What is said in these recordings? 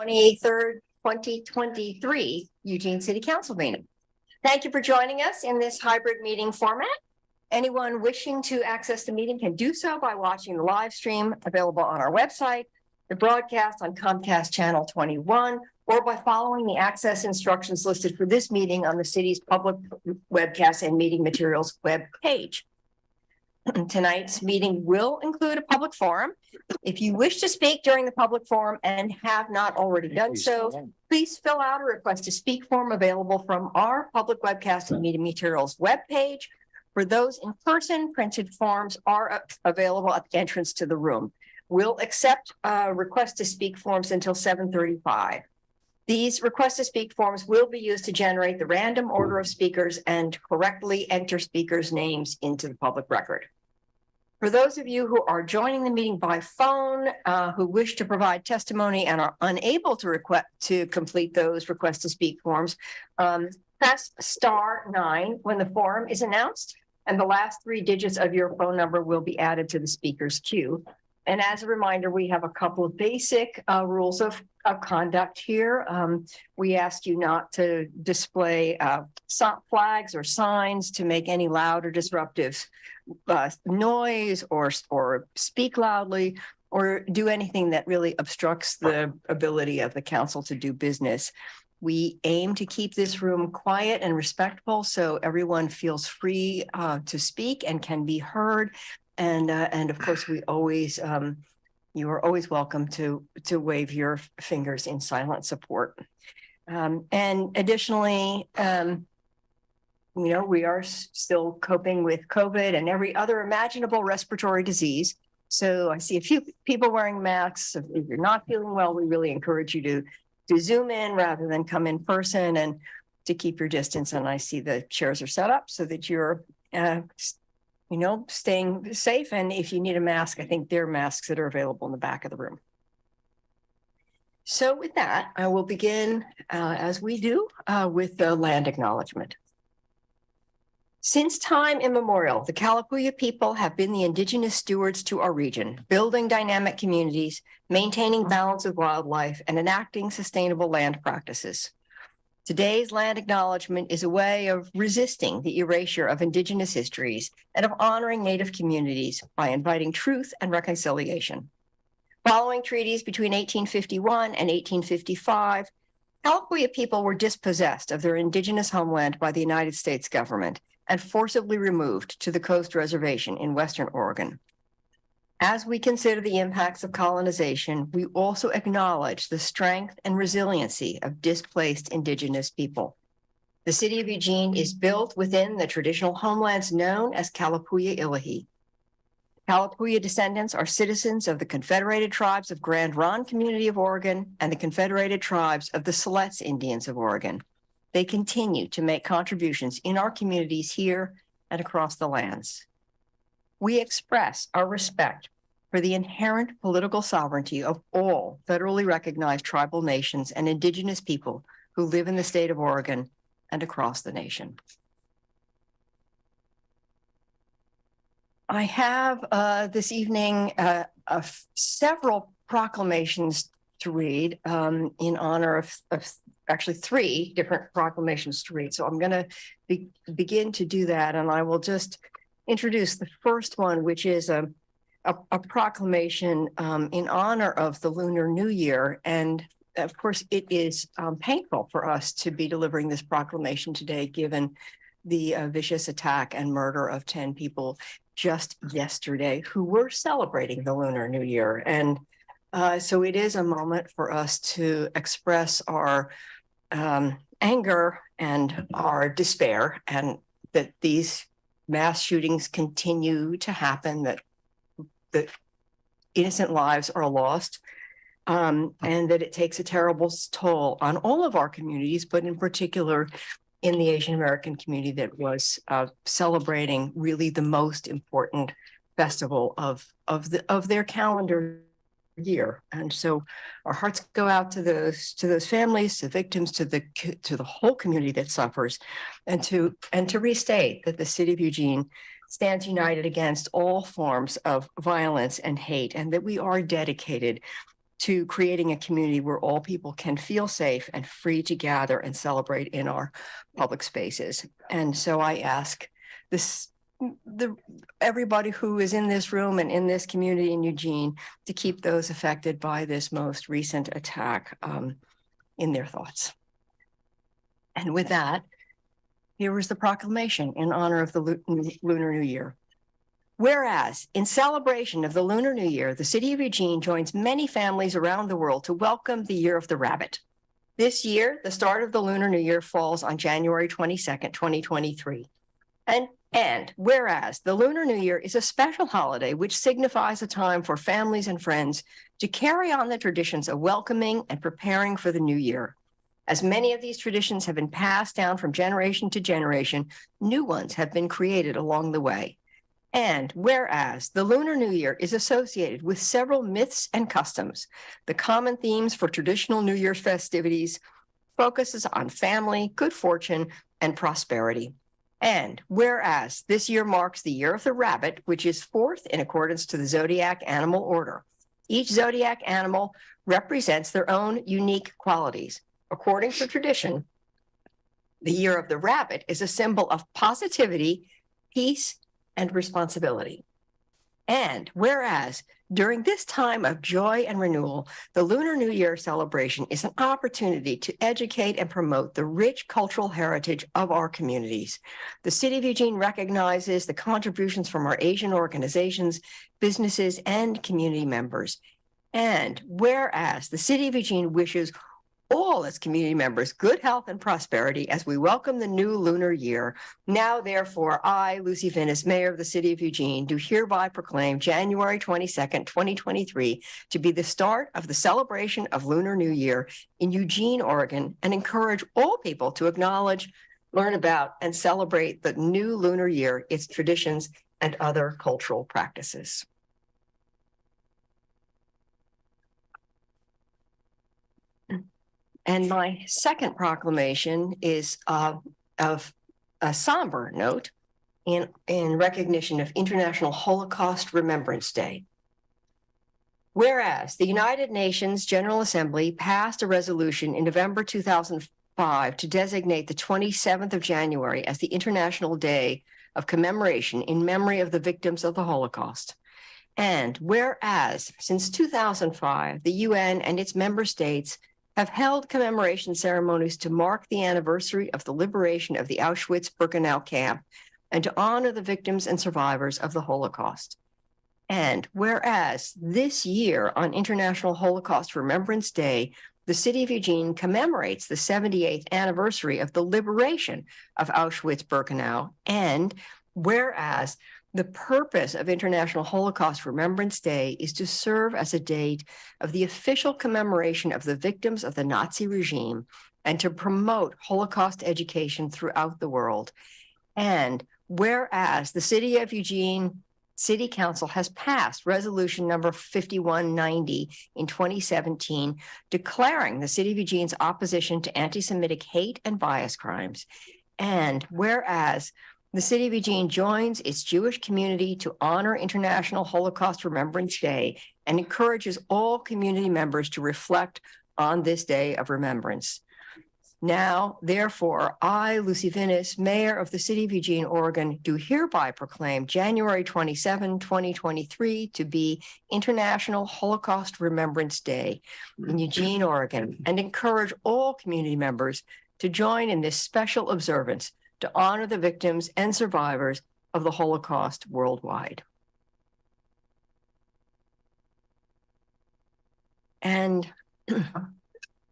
23rd, 2023 Eugene City Council meeting. Thank you for joining us in this hybrid meeting format. Anyone wishing to access the meeting can do so by watching the live stream available on our website, the broadcast on Comcast Channel 21, or by following the access instructions listed for this meeting on the city's public webcast and meeting materials web page. Tonight's meeting will include a public forum. If you wish to speak during the public forum and have not already done so, please fill out a request to speak form available from our public webcast and meeting materials webpage. For those in person, printed forms are available at the entrance to the room. We'll accept request to speak forms until 7:35. These request to speak forms will be used to generate the random order of speakers and correctly enter speakers' names into the public record. For those of you who are joining the meeting by phone, who wish to provide testimony and are unable to complete those request to speak forms, press *9 when the forum is announced, and the last 3 digits of your phone number will be added to the speaker's queue. And as a reminder, we have a couple of basic rules of conduct here. We ask you not to display flags or signs, to make any loud or disruptive noise, or speak loudly, or do anything that really obstructs the ability of the council to do business. We aim to keep this room quiet and respectful, so everyone feels free to speak and can be heard. And of course, we always, you are always welcome to wave your fingers in silent support. And additionally, we are still coping with COVID and every other imaginable respiratory disease. So I see a few people wearing masks. If you're not feeling well, we really encourage you to Zoom in rather than come in person, and to keep your distance. And I see the chairs are set up so that you're staying safe. And if you need a mask, I think there are masks that are available in the back of the room. So with that, I will begin, as we do, with the land acknowledgement. Since time immemorial, the Kalapuya people have been the indigenous stewards to our region, building dynamic communities, maintaining balance of wildlife, and enacting sustainable land practices. Today's land acknowledgement is a way of resisting the erasure of indigenous histories and of honoring Native communities by inviting truth and reconciliation. Following treaties between 1851 and 1855, Kalapuya people were dispossessed of their indigenous homeland by the United States government and forcibly removed to the Coast Reservation in Western Oregon. As we consider the impacts of colonization, we also acknowledge the strength and resiliency of displaced indigenous people. The city of Eugene is built within the traditional homelands known as Kalapuya Ilahi. Kalapuya descendants are citizens of the Confederated Tribes of Grand Ronde Community of Oregon and the Confederated Tribes of the Siletz Indians of Oregon. They continue to make contributions in our communities here and across the lands. We express our respect for the inherent political sovereignty of all federally recognized tribal nations and indigenous people who live in the state of Oregon and across the nation. I have this evening several proclamations to read in honor of actually 3 different proclamations to read. So I'm going to begin to do that, and I will just introduce the first one, which is a proclamation in honor of the Lunar New Year. And of course, it is painful for us to be delivering this proclamation today, given the vicious attack and murder of 10 people just yesterday who were celebrating the Lunar New Year. And so it is a moment for us to express our anger and our despair, and that these mass shootings continue to happen, that innocent lives are lost, and that it takes a terrible toll on all of our communities, but in particular in the Asian American community that was celebrating really the most important festival of their calendar year. And so our hearts go out to those families, to victims, to the whole community that suffers, and to restate that the city of Eugene stands united against all forms of violence and hate, and that we are dedicated to creating a community where all people can feel safe and free to gather and celebrate in our public spaces. And so I ask everybody who is in this room and in this community in Eugene to keep those affected by this most recent attack in their thoughts. And with that, here is the proclamation in honor of the Lunar New Year. Whereas, in celebration of the Lunar New Year, the city of Eugene joins many families around the world to welcome the Year of the Rabbit. This year, the start of the Lunar New Year falls on January 22nd, 2023. And whereas the Lunar New Year is a special holiday which signifies a time for families and friends to carry on the traditions of welcoming and preparing for the new year. As many of these traditions have been passed down from generation to generation, new ones have been created along the way. And whereas the Lunar New Year is associated with several myths and customs, the common themes for traditional New Year's festivities focuses on family, good fortune, and prosperity. And whereas this year marks the Year of the Rabbit, which is fourth in accordance to the zodiac animal order. Each zodiac animal represents their own unique qualities. According to tradition, the Year of the Rabbit is a symbol of positivity, peace, and responsibility. And whereas during this time of joy and renewal, the Lunar New Year celebration is an opportunity to educate and promote the rich cultural heritage of our communities. The City of Eugene recognizes the contributions from our Asian organizations, businesses, and community members. And whereas the City of Eugene wishes all its community members good health and prosperity as we welcome the new lunar year. Now, therefore, I, Lucy Finnis, Mayor of the City of Eugene, do hereby proclaim January 22nd, 2023 to be the start of the celebration of Lunar New Year in Eugene, Oregon, and encourage all people to acknowledge, learn about, and celebrate the new lunar year, its traditions, and other cultural practices. And my second proclamation is of a somber note in recognition of International Holocaust Remembrance Day. Whereas the United Nations General Assembly passed a resolution in November 2005 to designate the 27th of January as the International Day of Commemoration in memory of the victims of the Holocaust. And whereas since 2005, the UN and its member states have held commemoration ceremonies to mark the anniversary of the liberation of the Auschwitz-Birkenau camp and to honor the victims and survivors of the Holocaust. And whereas this year on International Holocaust Remembrance Day, the City of Eugene commemorates the 78th anniversary of the liberation of Auschwitz-Birkenau, and whereas the purpose of International Holocaust Remembrance Day is to serve as a date of the official commemoration of the victims of the Nazi regime and to promote Holocaust education throughout the world. And whereas the City of Eugene City Council has passed resolution number 5190 in 2017, declaring the City of Eugene's opposition to anti-Semitic hate and bias crimes. And whereas the City of Eugene joins its Jewish community to honor International Holocaust Remembrance Day and encourages all community members to reflect on this day of remembrance. Now, therefore, I, Lucy Finnis, Mayor of the City of Eugene, Oregon, do hereby proclaim January 27, 2023 to be International Holocaust Remembrance Day in Eugene, Oregon, and encourage all community members to join in this special observance to honor the victims and survivors of the Holocaust worldwide. And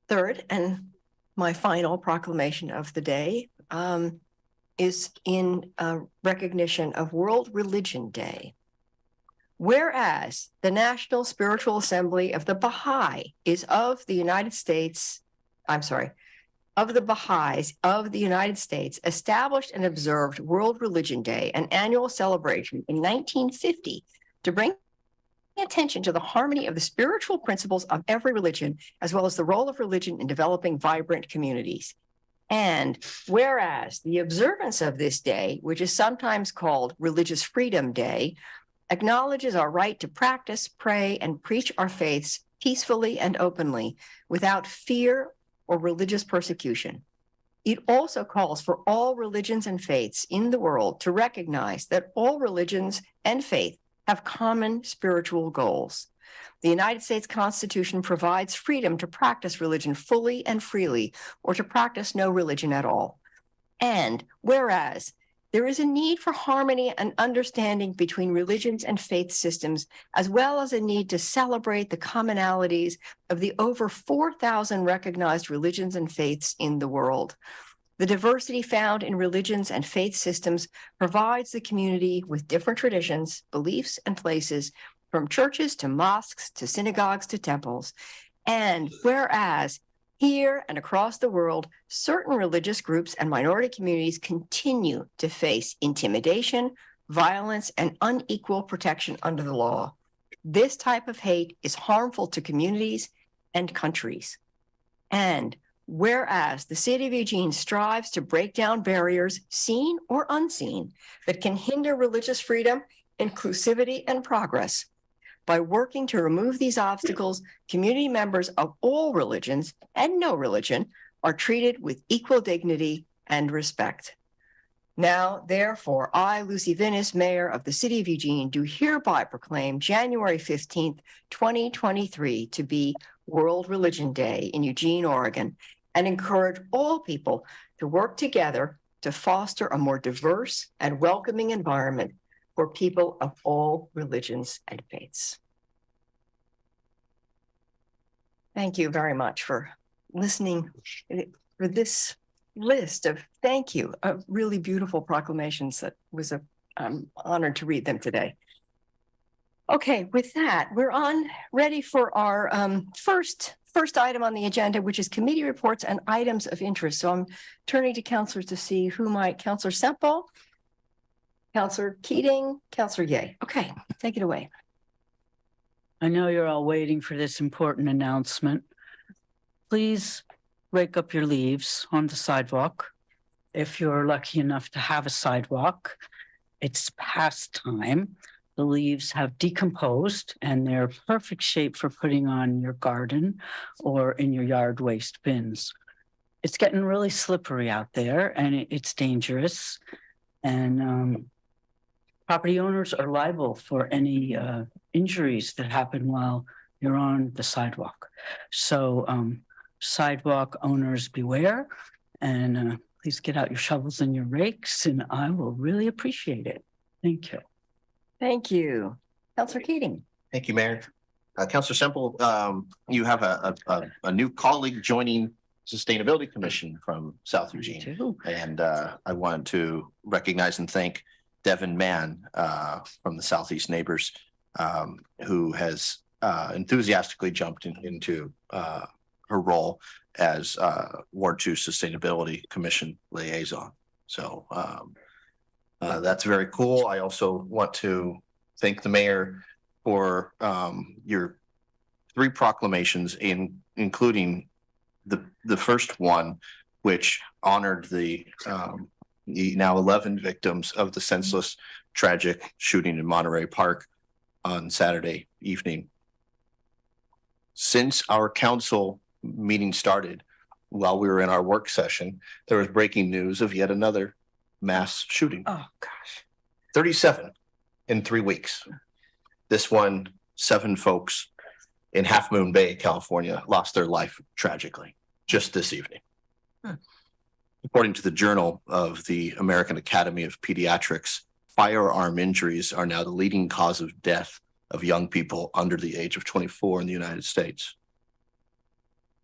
third, and my final proclamation of the day is in recognition of World Religion Day. Whereas the National Spiritual Assembly of the Baha'i is of the United States, of the Baha'is of the United States, established and observed World Religion Day, an annual celebration in 1950 to bring attention to the harmony of the spiritual principles of every religion, as well as the role of religion in developing vibrant communities. And whereas the observance of this day, which is sometimes called Religious Freedom Day, acknowledges our right to practice, pray, and preach our faiths peacefully and openly, without fear or religious persecution. It also calls for all religions and faiths in the world to recognize that all religions and faith have common spiritual goals. The United States Constitution provides freedom to practice religion fully and freely, or to practice no religion at all. And whereas there is a need for harmony and understanding between religions and faith systems, as well as a need to celebrate the commonalities of the over 4,000 recognized religions and faiths in the world. The diversity found in religions and faith systems provides the community with different traditions, beliefs, and places, from churches to mosques to synagogues to temples. And whereas here and across the world, certain religious groups and minority communities continue to face intimidation, violence, and unequal protection under the law. This type of hate is harmful to communities and countries. And whereas the city of Eugene strives to break down barriers, seen or unseen, that can hinder religious freedom, inclusivity, and progress. By working to remove these obstacles, community members of all religions and no religion are treated with equal dignity and respect. Now, therefore, I, Lucy Vinnis, Mayor of the City of Eugene, do hereby proclaim January 15th, 2023 to be World Religion Day in Eugene, Oregon, and encourage all people to work together to foster a more diverse and welcoming environment for people of all religions and faiths. Thank you very much for listening for this list of of really beautiful proclamations. That was I'm honored to read them today. Okay, with that, we're ready for our first item on the agenda, which is committee reports and items of interest. So I'm turning to counselors to see who might. Counselor Semple, Counselor Keating, Counselor Yeh. Okay, take it away. I know you're all waiting for this important announcement. Please rake up your leaves on the sidewalk. If you're lucky enough to have a sidewalk, it's past time. The leaves have decomposed and they're perfect shape for putting on your garden or in your yard waste bins. It's getting really slippery out there and it's dangerous. And property owners are liable for any injuries that happen while you're on the sidewalk. So sidewalk owners beware, and please get out your shovels and your rakes, and I will really appreciate it. Thank you. Thank you. Councilor Keating. Thank you, Mayor. Councilor Semple, you have a new colleague joining Sustainability Commission from South Eugene. And I wanted to recognize and thank Devin Mann from the Southeast Neighbors, who has enthusiastically jumped into her role as Ward 2 Sustainability Commission liaison. So that's very cool. I also want to thank the mayor for your 3 proclamations, including the first one, which honored the now 11 victims of the senseless, tragic shooting in Monterey Park on Saturday evening. Since our council meeting started, while we were in our work session, there was breaking news of yet another mass shooting. Oh, gosh. 37 in 3 weeks. This one, 7 folks in Half Moon Bay, California, lost their life tragically just this evening. According to the Journal of the American Academy of Pediatrics, firearm injuries are now the leading cause of death of young people under the age of 24 in the United States.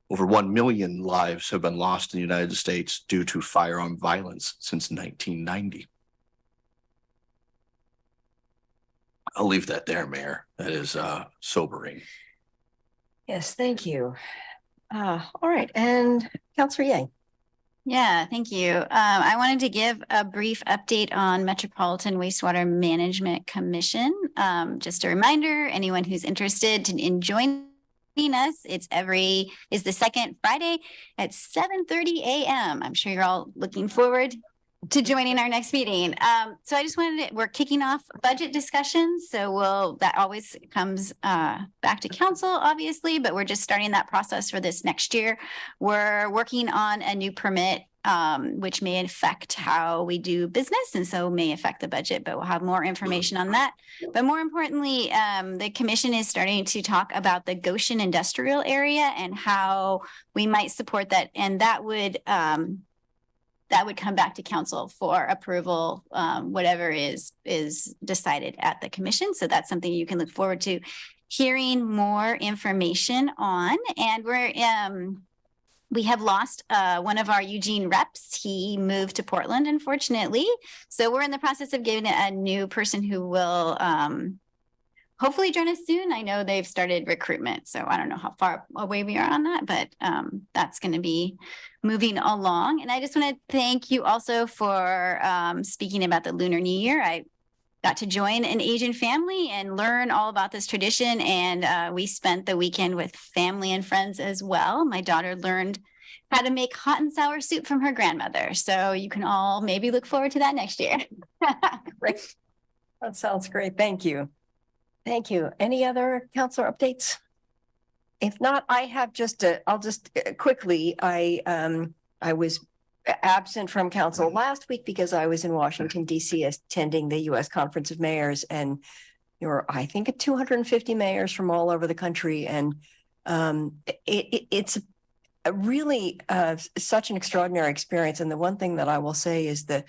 Over 1 million lives have been lost in the United States due to firearm violence since 1990. I'll leave that there, Mayor. That is sobering. Yes, thank you. All right, and Councilor Yang. Yeah, thank you. I wanted to give a brief update on Metropolitan Wastewater Management Commission. Just a reminder, anyone who's interested in joining us, it's the second Friday at 7:30 a.m. I'm sure you're all looking forward to joining our next meeting. So I just wanted to, we're kicking off budget discussions. So that always comes back to council, obviously, but we're just starting that process for this next year. We're working on a new permit, which may affect how we do business and so may affect the budget, but we'll have more information on that. But more importantly, the commission is starting to talk about the Goshen industrial area and how we might support that. And that would come back to council for approval, whatever is decided at the commission. So that's something you can look forward to hearing more information on. And we have lost one of our Eugene reps. He moved to Portland, unfortunately. So we're in the process of getting a new person who will hopefully join us soon. I know they've started recruitment, so I don't know how far away we are on that, but that's going to be moving along. And I just want to thank you also for speaking about the Lunar New Year. I got to join an Asian family and learn all about this tradition. And we spent the weekend with family and friends as well. My daughter learned how to make hot and sour soup from her grandmother. So you can all maybe look forward to that next year. Great. That sounds great. Thank you. Thank you. Any other councilor updates? If not, I have I'll just quickly, I was absent from council last week because I was in Washington, D.C. attending the U.S. Conference of Mayors, and there were, I think, 250 mayors from all over the country. And it's a really such an extraordinary experience. And the one thing that I will say is that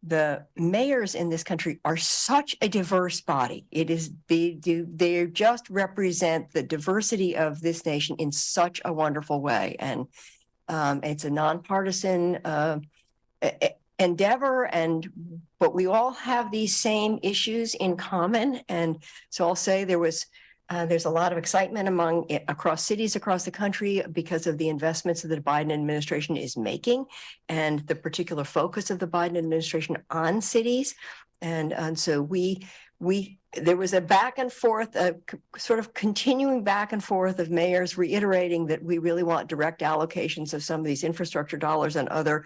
the mayors in this country are such a diverse body. They just represent the diversity of this nation in such a wonderful way. And it's a nonpartisan endeavor, but we all have these same issues in common. And so I'll say there's a lot of excitement across cities across the country because of the investments that the Biden administration is making and the particular focus of the Biden administration on cities. And so there was a back and forth, a sort of continuing back and forth of mayors reiterating that we really want direct allocations of some of these infrastructure dollars and other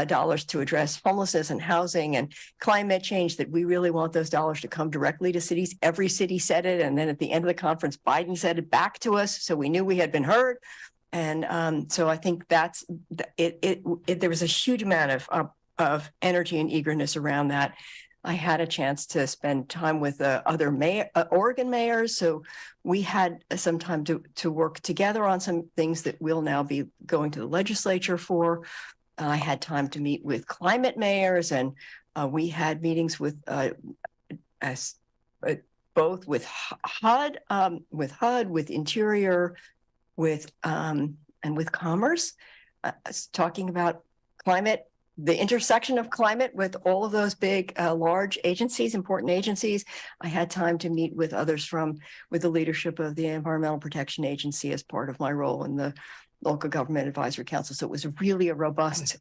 dollars to address homelessness and housing and climate change, that we really want those dollars to come directly to cities. Every city said it. And then at the end of the conference, Biden said it back to us. So we knew we had been heard. And so I think that's it. There was a huge amount of energy and eagerness around that. I had a chance to spend time with other Oregon mayors. So we had some time to work together on some things that we'll now be going to the legislature for. I had time to meet with climate mayors, and we had meetings with both with HUD, with Interior, and with Commerce, talking about climate, the intersection of climate with all of those big, large agencies, important agencies. I had time to meet with others with the leadership of the Environmental Protection Agency as part of my role in the Local Government Advisory Council. So it was really a robust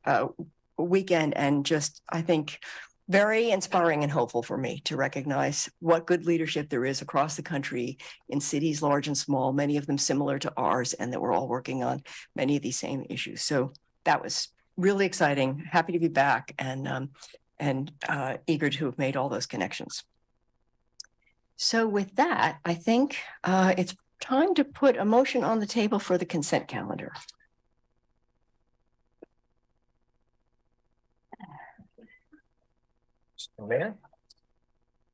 weekend, and just, I think, very inspiring and hopeful for me to recognize what good leadership there is across the country in cities large and small, many of them similar to ours, and that we're all working on many of these same issues. So that was really exciting. Happy to be back, and eager to have made all those connections. So with that, I think it's time to put a motion on the table for the consent calendar. Mayor,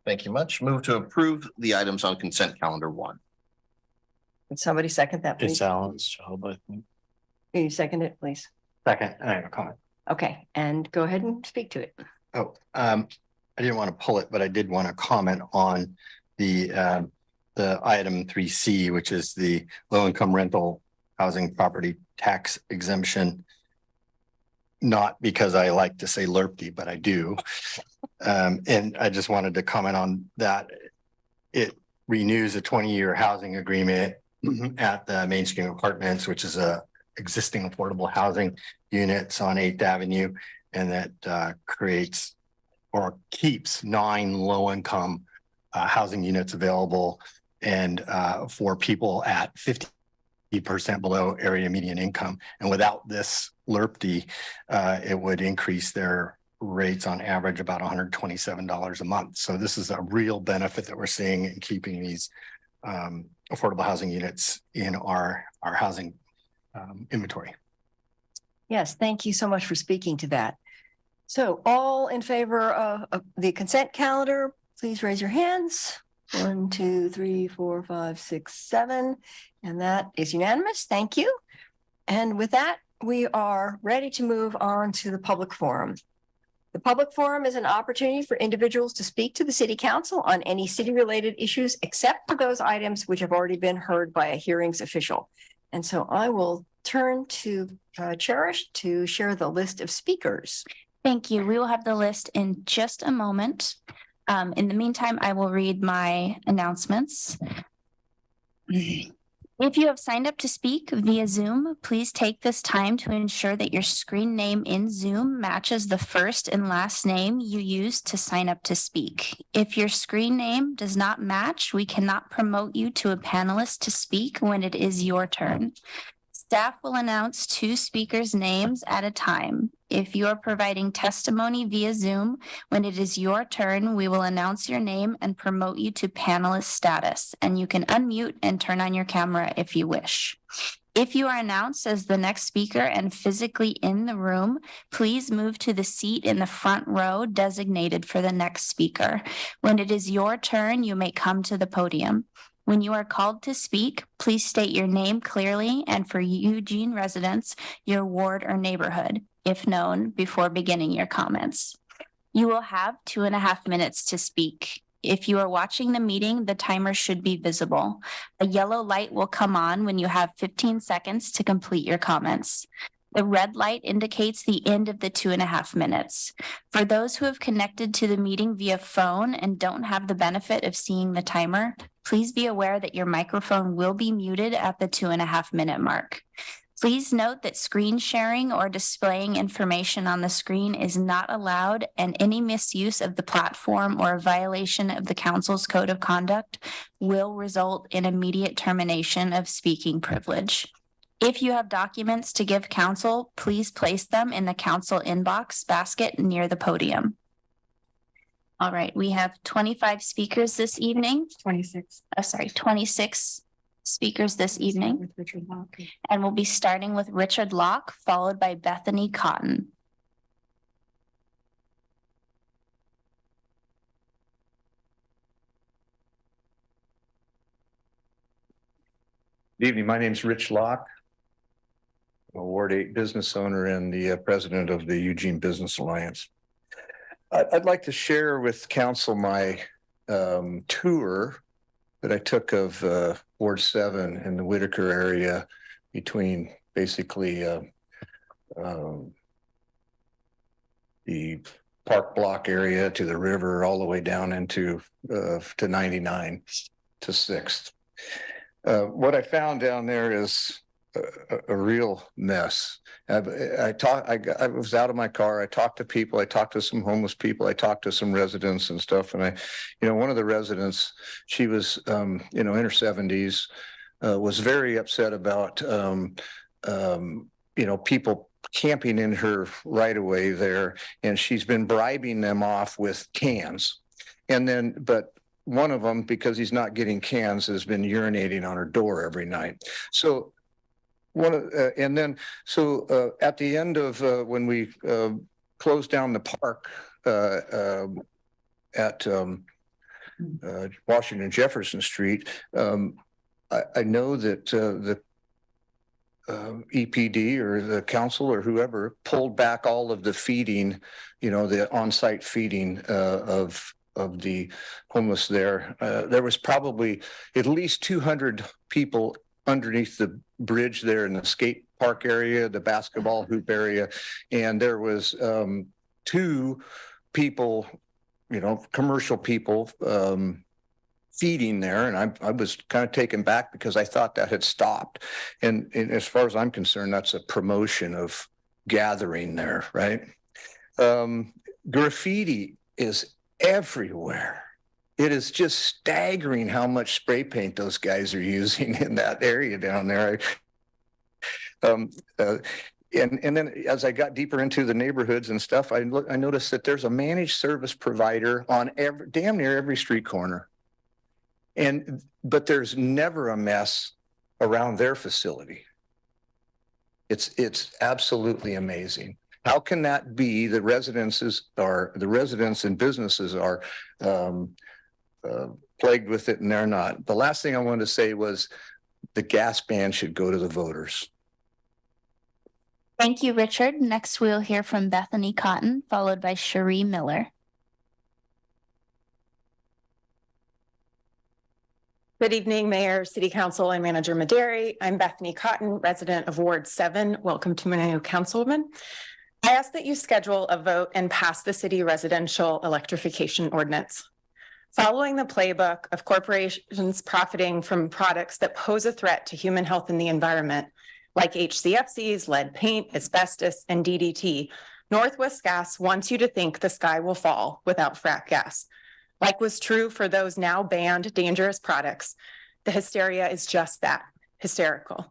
thank you much. Move to approve the items on consent calendar 1. Would somebody second that, please? It's Alan's job, I think. Can you second it, please? Second, I have a comment. Okay, and go ahead and speak to it. Oh, I didn't want to pull it, but I did want to comment on the item 3C, which is the low-income rental housing property tax exemption. Not because I like to say LRPD, but I do. And I just wanted to comment on that. It renews a 20-year housing agreement at the Mainstream Apartments, which is a existing affordable housing units on 8th Avenue, and that creates or keeps 9 low-income housing units available, and for people at 50% below area median income. And without this LRPD, it would increase their rates on average about $127 a month. So this is a real benefit that we're seeing in keeping these affordable housing units in our housing inventory. Yes, thank you so much for speaking to that. So all in favor of the consent calendar, please raise your hands. 1, 2, 3, 4, 5, 6, 7. And that is unanimous. Thank you. And with that, we are ready to move on to the public forum. The public forum is an opportunity for individuals to speak to the city council on any city-related issues, except for those items which have already been heard by a hearings official. And so I will turn to Cherish to share the list of speakers. Thank you. We will have the list in just a moment. In the meantime, I will read my announcements. If you have signed up to speak via Zoom, please take this time to ensure that your screen name in Zoom matches the first and last name you used to sign up to speak. If your screen name does not match, we cannot promote you to a panelist to speak when it is your turn. Staff will announce 2 speakers' names at a time. If you are providing testimony via Zoom, when it is your turn, we will announce your name and promote you to panelist status, and you can unmute and turn on your camera if you wish. If you are announced as the next speaker and physically in the room, please move to the seat in the front row designated for the next speaker. When it is your turn, you may come to the podium. When you are called to speak, please state your name clearly and for Eugene residents, your ward or neighborhood, if known, before beginning your comments. You will have 2.5 minutes to speak. If you are watching the meeting, the timer should be visible. A yellow light will come on when you have 15 seconds to complete your comments. The red light indicates the end of the 2.5 minutes. For those who have connected to the meeting via phone and don't have the benefit of seeing the timer, please be aware that your microphone will be muted at the 2.5 minute mark. Please note that screen sharing or displaying information on the screen is not allowed, and any misuse of the platform or a violation of the council's code of conduct will result in immediate termination of speaking privilege. If you have documents to give council, please place them in the council inbox basket near the podium. All right, we have 25 speakers this evening. 26 speakers this evening. With Richard Locke. And we'll be starting with Richard Locke, followed by Bethany Cotton. Good evening. My name is Rich Locke. I'm a Ward 8 business owner and the president of the Eugene Business Alliance. I'd like to share with council my tour that I took of Ward 7 in the Whitaker area between basically the park block area to the river all the way down into to 99 to 6th. What I found down there is a real mess. I was out of my car. I talked to people. I talked to some homeless people. I talked to some residents and stuff. And one of the residents, she was, in her 70s, was very upset about, people camping in her right of way there. And she's been bribing them off with cans. But one of them, because he's not getting cans, has been urinating on her door every night. So at the end of when we closed down the park at Washington Jefferson Street, I know that the EPD or the council or whoever pulled back all of the feeding, the on-site feeding of the homeless there. There was probably at least 200 people underneath the bridge there in the skate park area, the basketball hoop area. And there was 2 people, commercial people feeding there. And I was kind of taken back because I thought that had stopped. And as far as I'm concerned, that's a promotion of gathering there, right? Graffiti is everywhere. It is just staggering how much spray paint those guys are using in that area down there. and then as I got deeper into the neighborhoods and stuff, I noticed that there's a managed service provider on damn near every street corner. But there's never a mess around their facility. It's absolutely amazing. How can that be? The residents and businesses are plagued with it and they're not. The last thing I wanted to say was the gas ban should go to the voters. Thank you, Richard. Next, we'll hear from Bethany Cotton, followed by Cherie Miller. Good evening, Mayor, City Council, and Manager Maderi. I'm Bethany Cotton, resident of Ward 7. Welcome to my new councilwoman. I ask that you schedule a vote and pass the city residential electrification ordinance. Following the playbook of corporations profiting from products that pose a threat to human health and the environment, like HCFCs, lead paint, asbestos, and DDT, Northwest Gas wants you to think the sky will fall without frack gas. Like was true for those now banned dangerous products, the hysteria is just that, hysterical.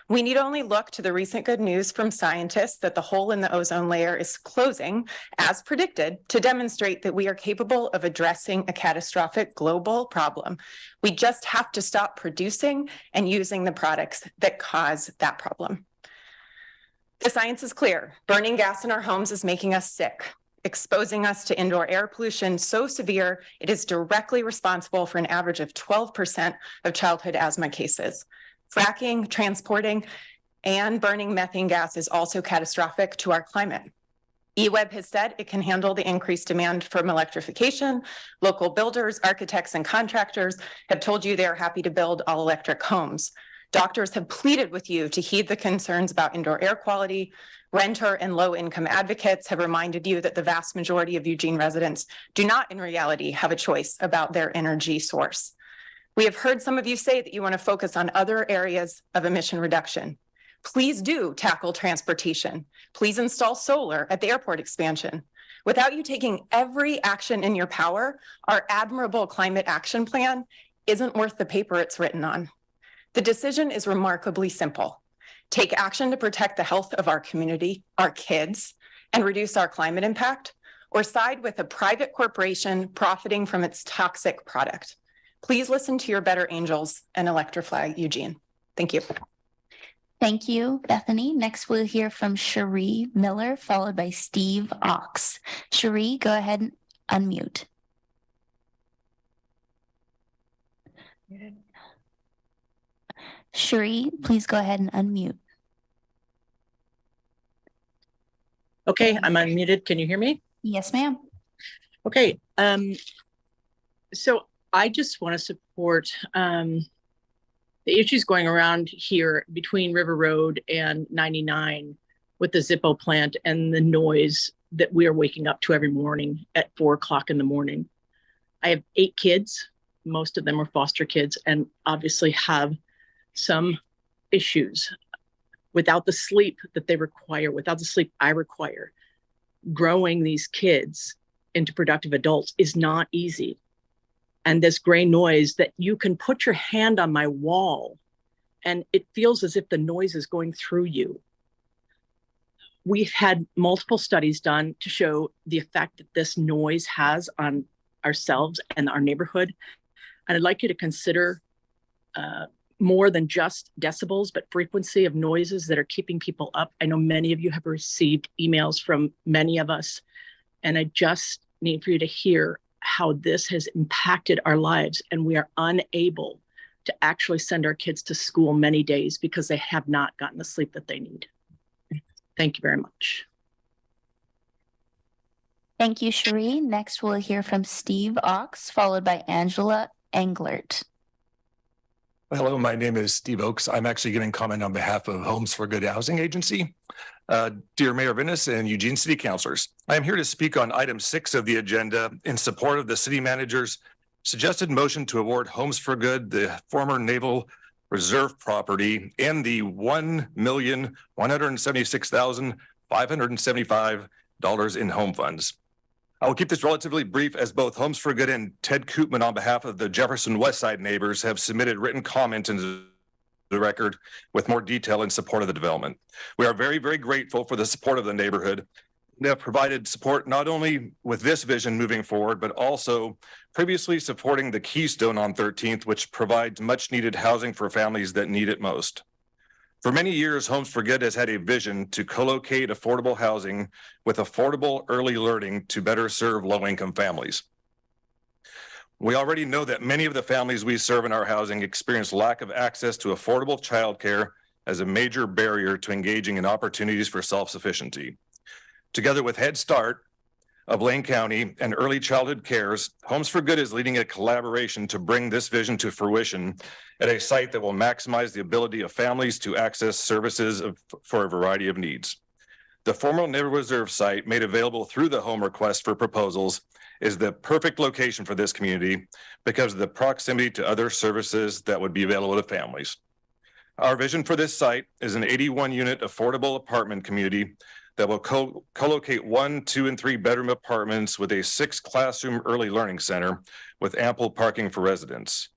We need only look to the recent good news from scientists that the hole in the ozone layer is closing, as predicted, to demonstrate that we are capable of addressing a catastrophic global problem. We just have to stop producing and using the products that cause that problem. The science is clear. Burning gas in our homes is making us sick, exposing us to indoor air pollution so severe it is directly responsible for an average of 12% of childhood asthma cases. Fracking, transporting, and burning methane gas is also catastrophic to our climate. EWEB has said it can handle the increased demand from electrification. Local builders, architects, and contractors have told you they are happy to build all electric homes. Doctors have pleaded with you to heed the concerns about indoor air quality. Renter and low-income advocates have reminded you that the vast majority of Eugene residents do not in reality have a choice about their energy source. We have heard some of you say that you want to focus on other areas of emission reduction. Please do tackle transportation. Please install solar at the airport expansion. Without you taking every action in your power, our admirable climate action plan isn't worth the paper it's written on. The decision is remarkably simple. Take action to protect the health of our community, our kids, and reduce our climate impact, or side with a private corporation profiting from its toxic product. Please listen to your better angels and electrify Eugene. Thank you. Thank you, Bethany. Next, we'll hear from Cherie Miller, followed by Steve Ox. Cherie, go ahead and unmute. Cherie, please go ahead and unmute. Okay, I'm unmuted. Can you hear me? Yes, ma'am. Okay, so I just want to support the issues going around here between River Road and 99 with the Zippo plant and the noise that we are waking up to every morning at 4 o'clock in the morning. I have 8 kids. Most of them are foster kids and obviously have some issues without the sleep that they require, without the sleep I require. Growing these kids into productive adults is not easy. And this gray noise that you can put your hand on my wall and it feels as if the noise is going through you. We've had multiple studies done to show the effect that this noise has on ourselves and our neighborhood. And I'd like you to consider more than just decibels, but frequency of noises that are keeping people up. I know many of you have received emails from many of us, and I just need for you to hear how this has impacted our lives, and we are unable to actually send our kids to school many days because they have not gotten the sleep that they need. Thank you very much. Thank you, Cherie. Next, we'll hear from Steve Ox, followed by Angela Englert. Hello, my name is Steve Oaks. I'm actually going to comment on behalf of Homes for Good Housing Agency. Dear Mayor Venus and Eugene City Councilors, I am here to speak on item 6 of the agenda in support of the city manager's suggested motion to award Homes for Good, the former Naval Reserve property, and the $1,176,575 in home funds. I will keep this relatively brief as both Homes for Good and Ted Koopman on behalf of the Jefferson Westside neighbors have submitted written comments and the record with more detail in support of the development. We are very, very grateful for the support of the neighborhood. They have provided support not only with this vision moving forward, but also previously supporting the Keystone on 13th, which provides much needed housing for families that need it most. For many years, Homes for Good has had a vision to co-locate affordable housing with affordable early learning to better serve low-income families. We already know that many of the families we serve in our housing experience lack of access to affordable childcare as a major barrier to engaging in opportunities for self-sufficiency. Together with Head Start of Lane County and Early Childhood Cares, Homes for Good is leading a collaboration to bring this vision to fruition at a site that will maximize the ability of families to access services for a variety of needs. The former Neighborhood Reserve site, made available through the home request for proposals, is the perfect location for this community because of the proximity to other services that would be available to families. Our vision for this site is an 81-unit affordable apartment community that will co-locate 1, 2, and 3 bedroom apartments with a 6-classroom early learning center with ample parking for residents.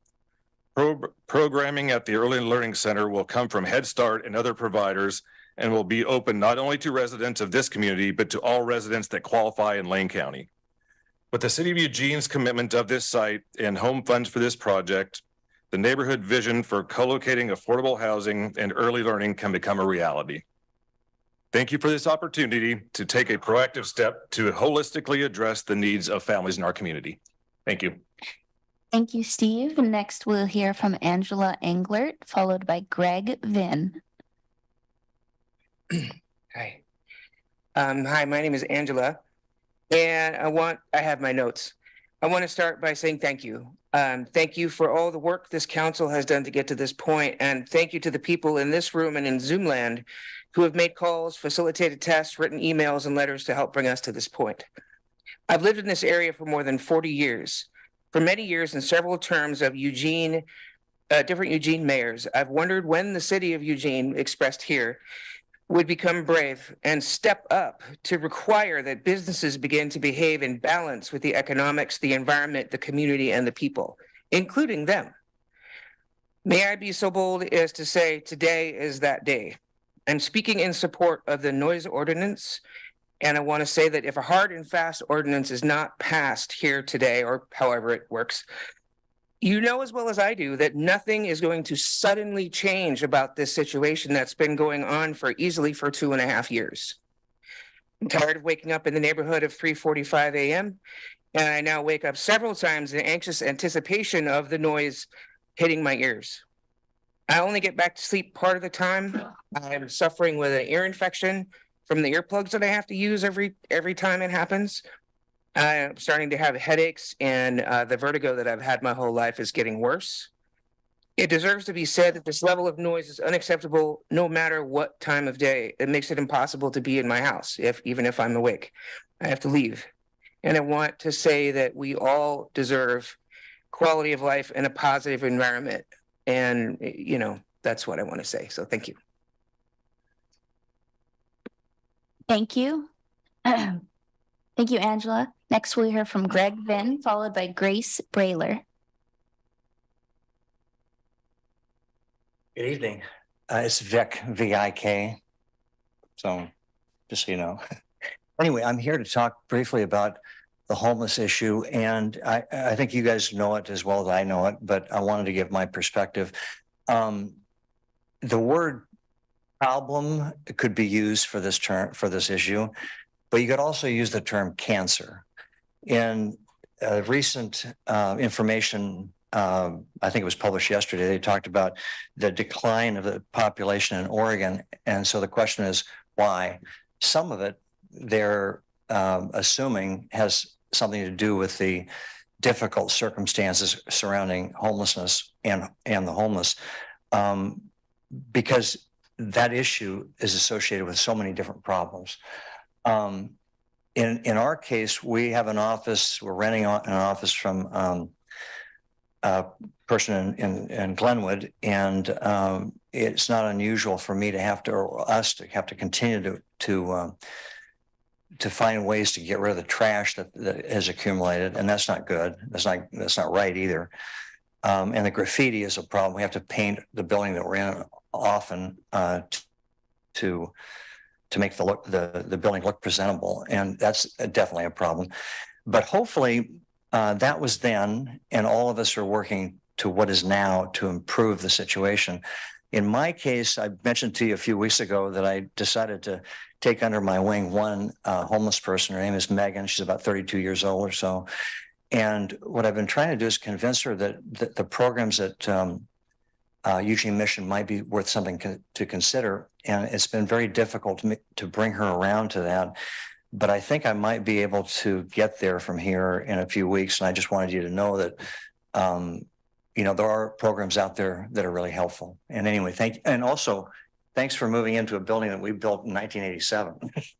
Programming at the Early Learning Center will come from Head Start and other providers and will be open not only to residents of this community, but to all residents that qualify in Lane County. With the City of Eugene's commitment of this site and home funds for this project, the neighborhood vision for co-locating affordable housing and early learning can become a reality. Thank you for this opportunity to take a proactive step to holistically address the needs of families in our community. Thank you. Thank you, Steve. Next, we'll hear from Angela Englert, followed by Greg Vinn. Hi. Hi, my name is Angela. And I have my notes. I want to start by saying thank you. Thank you for all the work this council has done to get to this point. And thank you to the people in this room and in Zoom land who have made calls, facilitated tests, written emails, and letters to help bring us to this point. I've lived in this area for more than 40 years. For many years in several terms of Eugene, different Eugene mayors, I've wondered when the city of Eugene, expressed here, would become brave and step up to require that businesses begin to behave in balance with the economics, the environment, the community, and the people, including them. May I be so bold as to say today is that day. I'm speaking in support of the noise ordinance, and I want to say that if a hard and fast ordinance is not passed here today, or however it works, you know as well as I do that nothing is going to suddenly change about this situation that's been going on for easily for 2.5 years. I'm tired of waking up in the neighborhood of 3:45 a.m. and I now wake up several times in anxious anticipation of the noise hitting my ears. I only get back to sleep part of the time. I'm suffering with an ear infection from the earplugs that I have to use every time it happens. I'm starting to have headaches, and the vertigo that I've had my whole life is getting worse. It deserves to be said that this level of noise is unacceptable no matter what time of day. It makes it impossible to be in my house, even if I'm awake. I have to leave. And I want to say that we all deserve quality of life and a positive environment. And, you know, that's what I want to say. So thank you. Thank you. Thank you, Angela. Next, we'll hear from Greg Vinn, followed by Grace Brailer. Good evening. It's Vic, V-I-K. So just so you know. Anyway, I'm here to talk briefly about the homeless issue. And I think you guys know it as well as I know it, but I wanted to give my perspective. The word problem could be used for this term, for this issue, but you could also use the term cancer. In recent information, I think it was published yesterday, they talked about the decline of the population in Oregon. And so the question is, why? Some of it they're assuming has something to do with the difficult circumstances surrounding homelessness and the homeless, because that issue is associated with so many different problems. In our case, we have an office, we're renting an office from a person in Glenwood, and it's not unusual for me to have to, or us to have to continue to find ways to get rid of the trash that has accumulated, and that's not good. That's not right either. And the graffiti is a problem. We have to paint the building that we're in often to make the building look presentable. And that's definitely a problem. But hopefully that was then, and all of us are working to what is now to improve the situation. In my case, I mentioned to you a few weeks ago that I decided to take under my wing one homeless person. Her name is Megan. She's about 32 years old or so. And what I've been trying to do is convince her that the programs at Eugene Mission might be worth something to consider. And it's been very difficult to bring her around to that. But I think I might be able to get there from here in a few weeks. And I just wanted you to know that, there are programs out there that are really helpful. And anyway, thank you. And also, thanks for moving into a building that we built in 1987.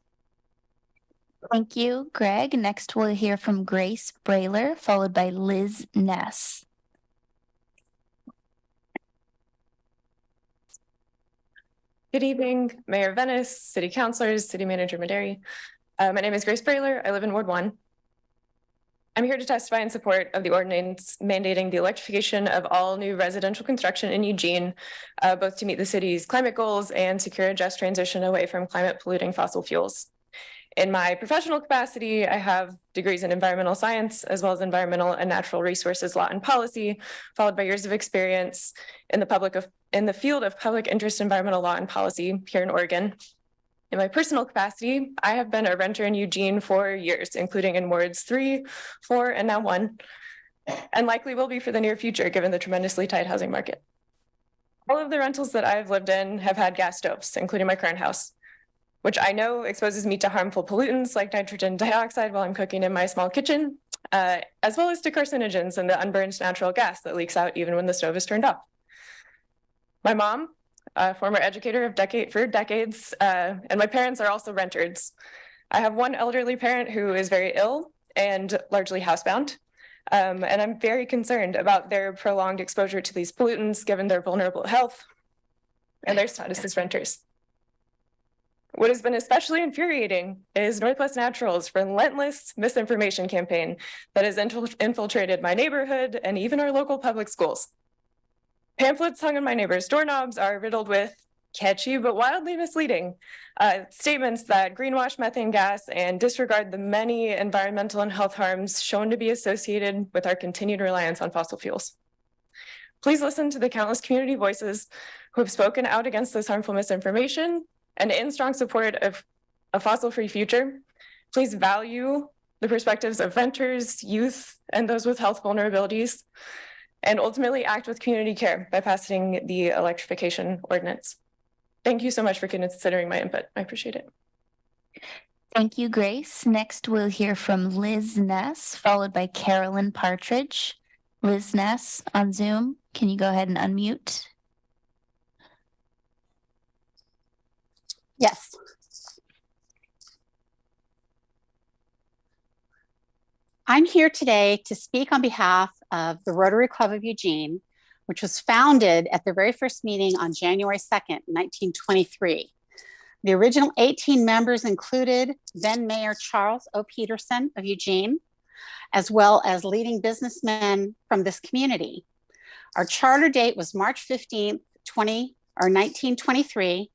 Thank you, Greg. Next, we'll hear from Grace Brailer, followed by Liz Ness. Good evening, Mayor Venice, City Councilors, City Manager Maderi. My name is Grace Brailer. I live in Ward 1. I'm here to testify in support of the ordinance mandating the electrification of all new residential construction in Eugene, both to meet the city's climate goals and secure a just transition away from climate polluting fossil fuels. In my professional capacity, I have degrees in environmental science, as well as environmental and natural resources law and policy, followed by years of experience in the field of public interest environmental law and policy here in Oregon. In my personal capacity, I have been a renter in Eugene for years, including in wards 3, 4, and now 1, and likely will be for the near future, given the tremendously tight housing market. All of the rentals that I've lived in have had gas stoves, including my current house, which I know exposes me to harmful pollutants like nitrogen dioxide while I'm cooking in my small kitchen, as well as to carcinogens and the unburned natural gas that leaks out even when the stove is turned off. My mom, a former educator for decades, and my parents are also renters. I have one elderly parent who is very ill and largely housebound, and I'm very concerned about their prolonged exposure to these pollutants given their vulnerable health and their status as renters. What has been especially infuriating is Northwest Natural's relentless misinformation campaign that has infiltrated my neighborhood and even our local public schools. Pamphlets hung on my neighbors' doorknobs are riddled with catchy but wildly misleading statements that greenwash methane gas and disregard the many environmental and health harms shown to be associated with our continued reliance on fossil fuels. Please listen to the countless community voices who have spoken out against this harmful misinformation and in strong support of a fossil-free future. Please value the perspectives of renters, youth, and those with health vulnerabilities, and ultimately act with community care by passing the electrification ordinance. Thank you so much for considering my input. I appreciate it. Thank you, Grace. Next, we'll hear from Liz Ness, followed by Carolyn Partridge. Liz Ness on Zoom, can you go ahead and unmute? Yes. I'm here today to speak on behalf of the Rotary Club of Eugene, which was founded at their very first meeting on January 2nd, 1923. The original 18 members included then Mayor Charles O. Peterson of Eugene, as well as leading businessmen from this community. Our charter date was March 15th, 1923.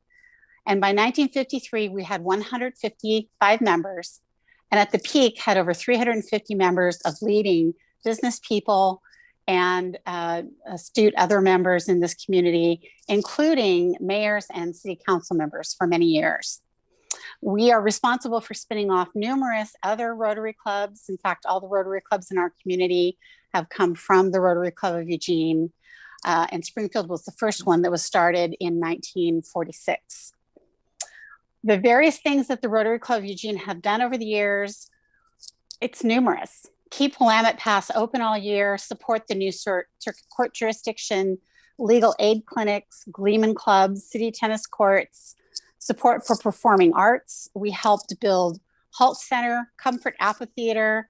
And by 1953, we had 155 members. And at the peak, had over 350 members of leading business people and astute other members in this community, including mayors and city council members for many years. We are responsible for spinning off numerous other Rotary clubs. In fact, all the Rotary clubs in our community have come from the Rotary Club of Eugene. And Springfield was the first one that was started in 1946. The various things that the Rotary Club of Eugene have done over the years, it's numerous. Keep Willamette Pass open all year, support the new circuit court jurisdiction, legal aid clinics, Gleeman clubs, city tennis courts, support for performing arts. We helped build Halt Center, Comfort Amphitheater,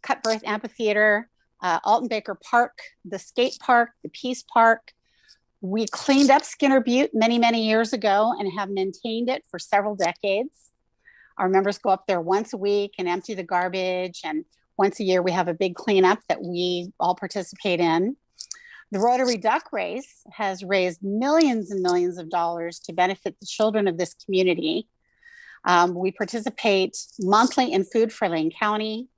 Cutbirth Amphitheater, Alton Baker Park, the skate park, the Peace Park. We cleaned up Skinner Butte many, many years ago and have maintained it for several decades. Our members go up there once a week and empty the garbage, and once a year we have a big cleanup that we all participate in. The Rotary Duck Race has raised millions and millions of dollars to benefit the children of this community. We participate monthly in Food for Lane County.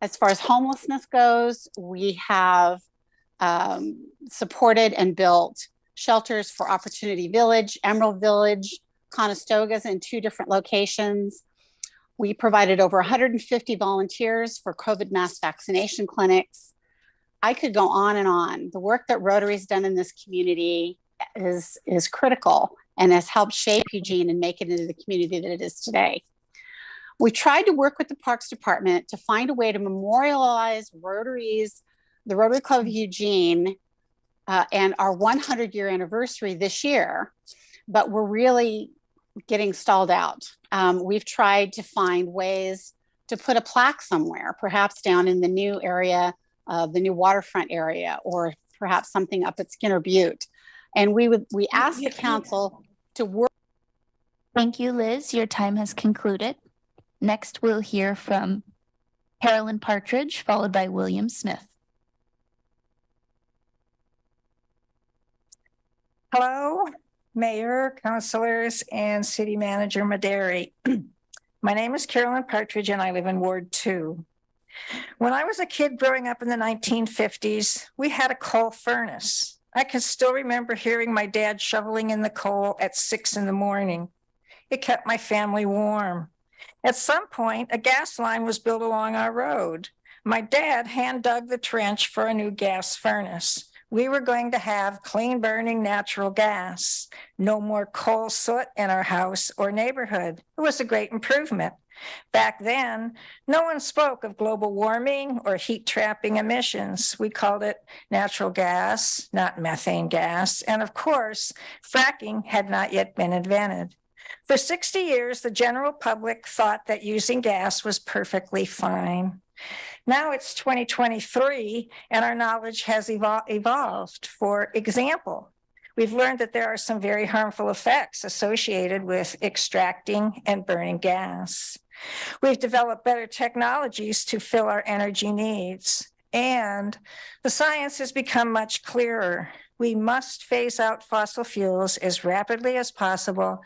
As far as homelessness goes, we have supported and built shelters for Opportunity Village, Emerald Village, Conestogas in 2 different locations. We provided over 150 volunteers for COVID mass vaccination clinics. I could go on and on. The work that Rotary's done in this community is critical and has helped shape Eugene and make it into the community that it is today. We tried to work with the Parks Department to find a way to memorialize the Rotary Club of Eugene and our 100-year anniversary this year, but we're really getting stalled out. We've tried to find ways to put a plaque somewhere, perhaps down in the new area, the new waterfront area, or perhaps something up at Skinner Butte. And we asked the council to work. Thank you, Liz. Your time has concluded. Next, we'll hear from Carolyn Partridge, followed by William Smith. Hello, Mayor, councilors, and City Manager Maderi. My name is Carolyn Partridge and I live in Ward 2. When I was a kid growing up in the 1950s, we had a coal furnace. I can still remember hearing my dad shoveling in the coal at 6 in the morning. It kept my family warm. At some point, a gas line was built along our road. My dad hand dug the trench for a new gas furnace. We were going to have clean burning natural gas. No more coal soot in our house or neighborhood. It was a great improvement. Back then, no one spoke of global warming or heat trapping emissions. We called it natural gas, not methane gas. And of course, fracking had not yet been invented. For 60 years, the general public thought that using gas was perfectly fine. Now it's 2023 and our knowledge has evolved. For example, we've learned that there are some very harmful effects associated with extracting and burning gas. We've developed better technologies to fill our energy needs, and the science has become much clearer. We must phase out fossil fuels as rapidly as possible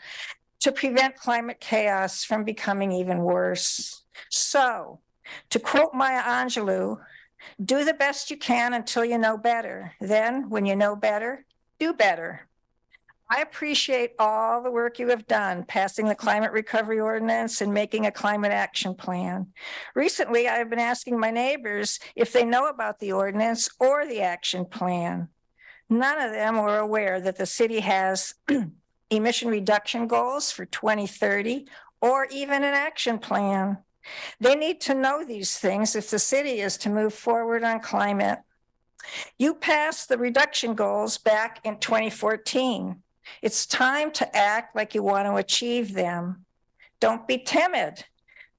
to prevent climate chaos from becoming even worse. So, to quote Maya Angelou, do the best you can until you know better. Then, when you know better, do better. I appreciate all the work you have done passing the climate recovery ordinance and making a climate action plan. Recently, I've been asking my neighbors if they know about the ordinance or the action plan. None of them were aware that the city has emission reduction goals for 2030 or even an action plan. They need to know these things if the city is to move forward on climate. You passed the reduction goals back in 2014. It's time to act like you want to achieve them. Don't be timid.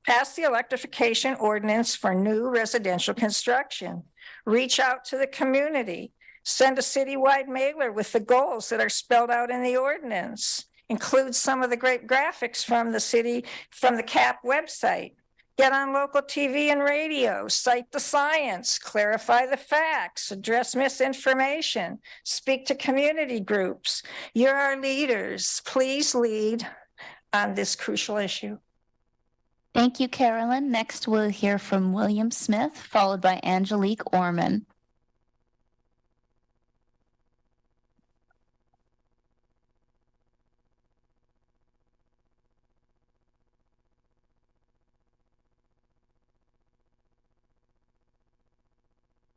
Pass the electrification ordinance for new residential construction. Reach out to the community. Send a citywide mailer with the goals that are spelled out in the ordinance. Include some of the great graphics from the CAP website. Get on local TV and radio, cite the science, clarify the facts, address misinformation, speak to community groups. You're our leaders. Please lead on this crucial issue. Thank you, Carolyn. Next, we'll hear from William Smith, followed by Angelique Orman.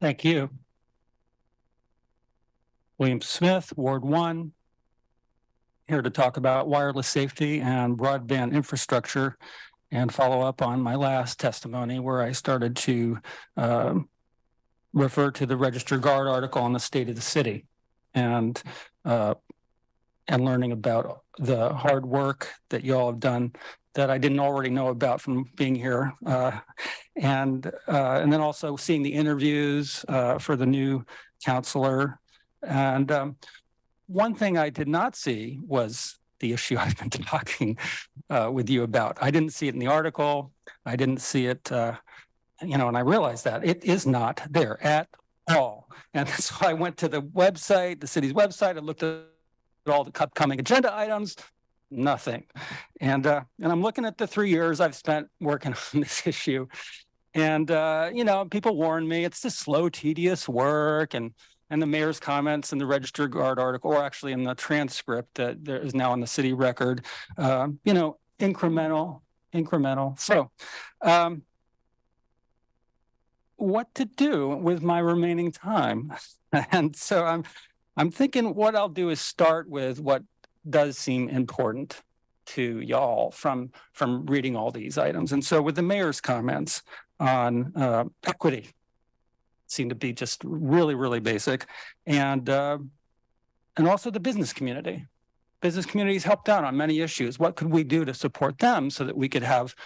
Thank you. William Smith, Ward 1, here to talk about wireless safety and broadband infrastructure and follow up on my last testimony where I started to refer to the Register Guard article on the state of the city and learning about the hard work that you all have done that I didn't already know about from being here. And then also seeing the interviews for the new counselor. And one thing I did not see was the issue I've been talking with you about. I didn't see it in the article. I didn't see it, and I realized that it is not there at all. And so I went to the website, the city's website, and looked at all the upcoming agenda items, nothing. And I'm looking at the 3 years I've spent working on this issue. And, people warn me it's just slow, tedious work, and the mayor's comments in the Register Guard article, or actually in the transcript that there is now on the city record, incremental. So, what to do with my remaining time? And so I'm thinking what I'll do is start with what does seem important to y'all from reading all these items. And so with the mayor's comments on equity, seem to be just really, really basic. And also the business community. Business communities helped out on many issues. What could we do to support them so that we could have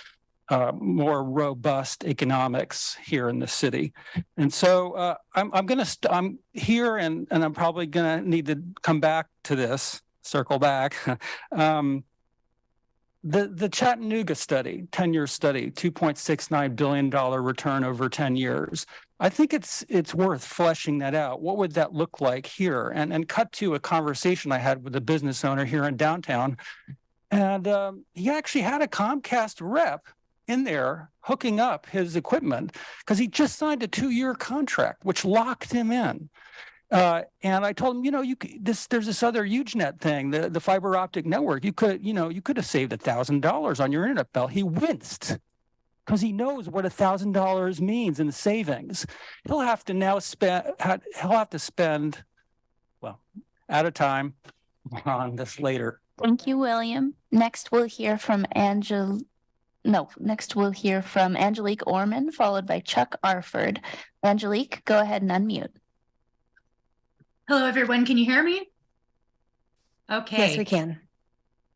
more robust economics here in the city? And so I'm here, and I'm probably gonna need to come back to this, circle back. The Chattanooga study, 10-year study, $2.69 billion return over 10 years. I think it's worth fleshing that out. What would that look like here? And cut to a conversation I had with a business owner here in downtown. And he actually had a Comcast rep in there hooking up his equipment because he just signed a 2-year contract, which locked him in. And I told him, there's this other HugeNet thing, the fiber optic network. You could have saved $1,000 on your internet bill. He winced because he knows what $1,000 means in savings. He'll have to now spend at a time on this later. Thank you, William. Next, we'll hear from Angelique Orman, followed by Chuck Arford. Angelique, go ahead and unmute. Hello, everyone. Can you hear me? Okay. Yes, we can.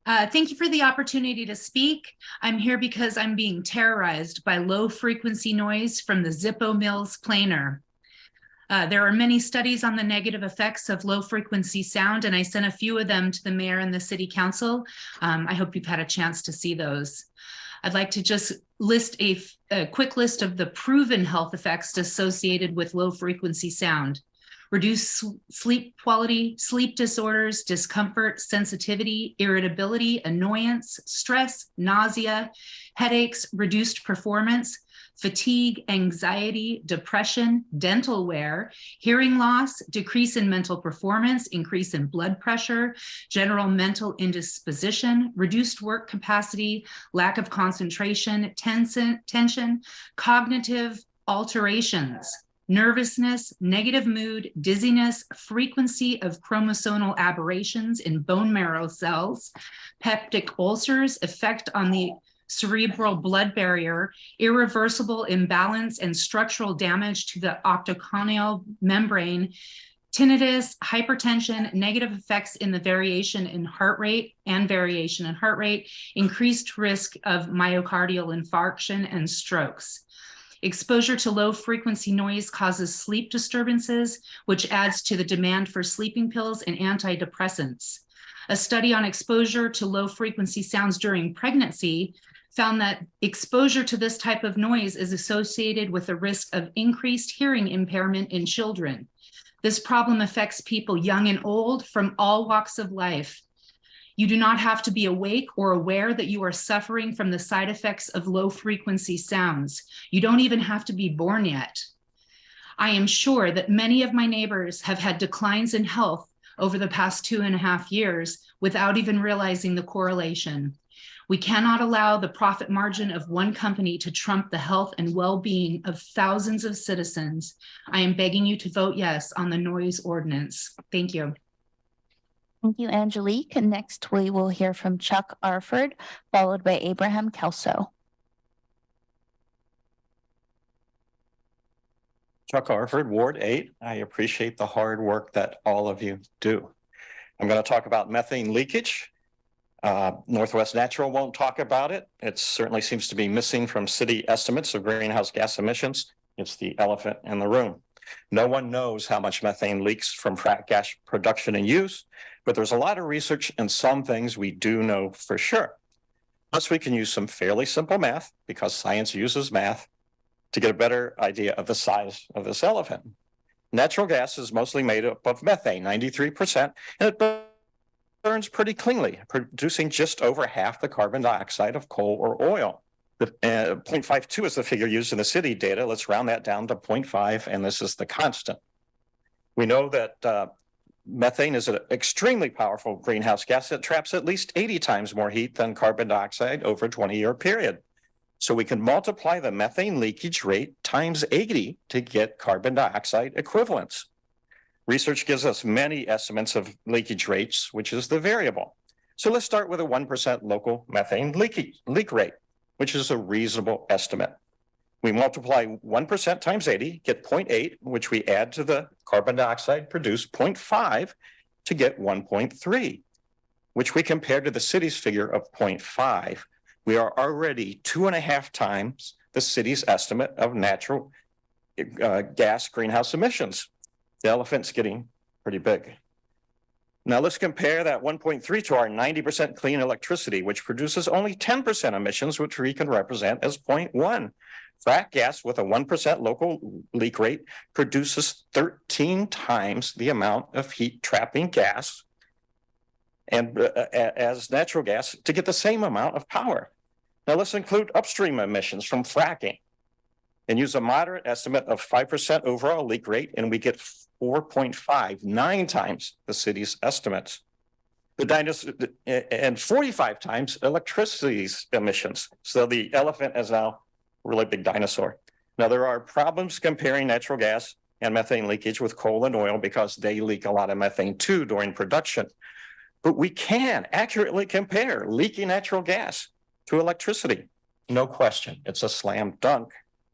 Thank you for the opportunity to speak. I'm here because I'm being terrorized by low frequency noise from the Zippo Mills planer. There are many studies on the negative effects of low frequency sound, and I sent a few of them to the mayor and the city council. I hope you've had a chance to see those. I'd like to just list a quick list of the proven health effects associated with low frequency sound. Reduced sleep quality, sleep disorders, discomfort, sensitivity, irritability, annoyance, stress, nausea, headaches, reduced performance, fatigue, anxiety, depression, dental wear, hearing loss, decrease in mental performance, increase in blood pressure, general mental indisposition, reduced work capacity, lack of concentration, tension, cognitive alterations, nervousness, negative mood, dizziness, frequency of chromosomal aberrations in bone marrow cells, peptic ulcers, effect on the cerebral blood barrier, irreversible imbalance and structural damage to the octoconal membrane, tinnitus, hypertension, negative effects in the variation in heart rate, increased risk of myocardial infarction and strokes. Exposure to low frequency noise causes sleep disturbances, which adds to the demand for sleeping pills and antidepressants. A study on exposure to low frequency sounds during pregnancy found that exposure to this type of noise is associated with a risk of increased hearing impairment in children. This problem affects people young and old from all walks of life. You do not have to be awake or aware that you are suffering from the side effects of low frequency sounds. You don't even have to be born yet. I am sure that many of my neighbors have had declines in health over the past 2.5 years without even realizing the correlation. We cannot allow the profit margin of one company to trump the health and well-being of thousands of citizens. I am begging you to vote yes on the noise ordinance. Thank you. Thank you, Angelique. And next, we will hear from Chuck Arford, followed by Abraham Kelso. Chuck Arford, Ward 8. I appreciate the hard work that all of you do. I'm going to talk about methane leakage. Northwest Natural won't talk about it. It certainly seems to be missing from city estimates of greenhouse gas emissions. It's the elephant in the room. No one knows how much methane leaks from frac gas production and use, but there's a lot of research and some things we do know for sure. Plus, we can use some fairly simple math, because science uses math, to get a better idea of the size of this elephant. Natural gas is mostly made up of methane, 93%, and it burns pretty cleanly, producing just over half the carbon dioxide of coal or oil. The 0.52 is the figure used in the city data. Let's round that down to 0.5, and this is the constant. We know that methane is an extremely powerful greenhouse gas that traps at least 80 times more heat than carbon dioxide over a 20-year period. So we can multiply the methane leakage rate times 80 to get carbon dioxide equivalents. Research gives us many estimates of leakage rates, which is the variable. So let's start with a 1% local methane leak rate, which is a reasonable estimate. We multiply 1% times 80, get 0.8, which we add to the carbon dioxide, produce 0.5 to get 1.3, which we compare to the city's figure of 0.5. We are already 2.5 times the city's estimate of natural gas greenhouse emissions. The elephant's getting pretty big. Now let's compare that 1.3 to our 90% clean electricity, which produces only 10% emissions, which we can represent as 0.1. Frac gas with a 1% local leak rate produces 13 times the amount of heat trapping gas and as natural gas to get the same amount of power. Now let's include upstream emissions from fracking and use a moderate estimate of 5% overall leak rate, and we get 4.5, 9 times the city's estimates. And 45 times electricity's emissions. So the elephant is now a really big dinosaur. Now there are problems comparing natural gas and methane leakage with coal and oil because they leak a lot of methane too during production. But we can accurately compare leaking natural gas to electricity. No question, it's a slam dunk.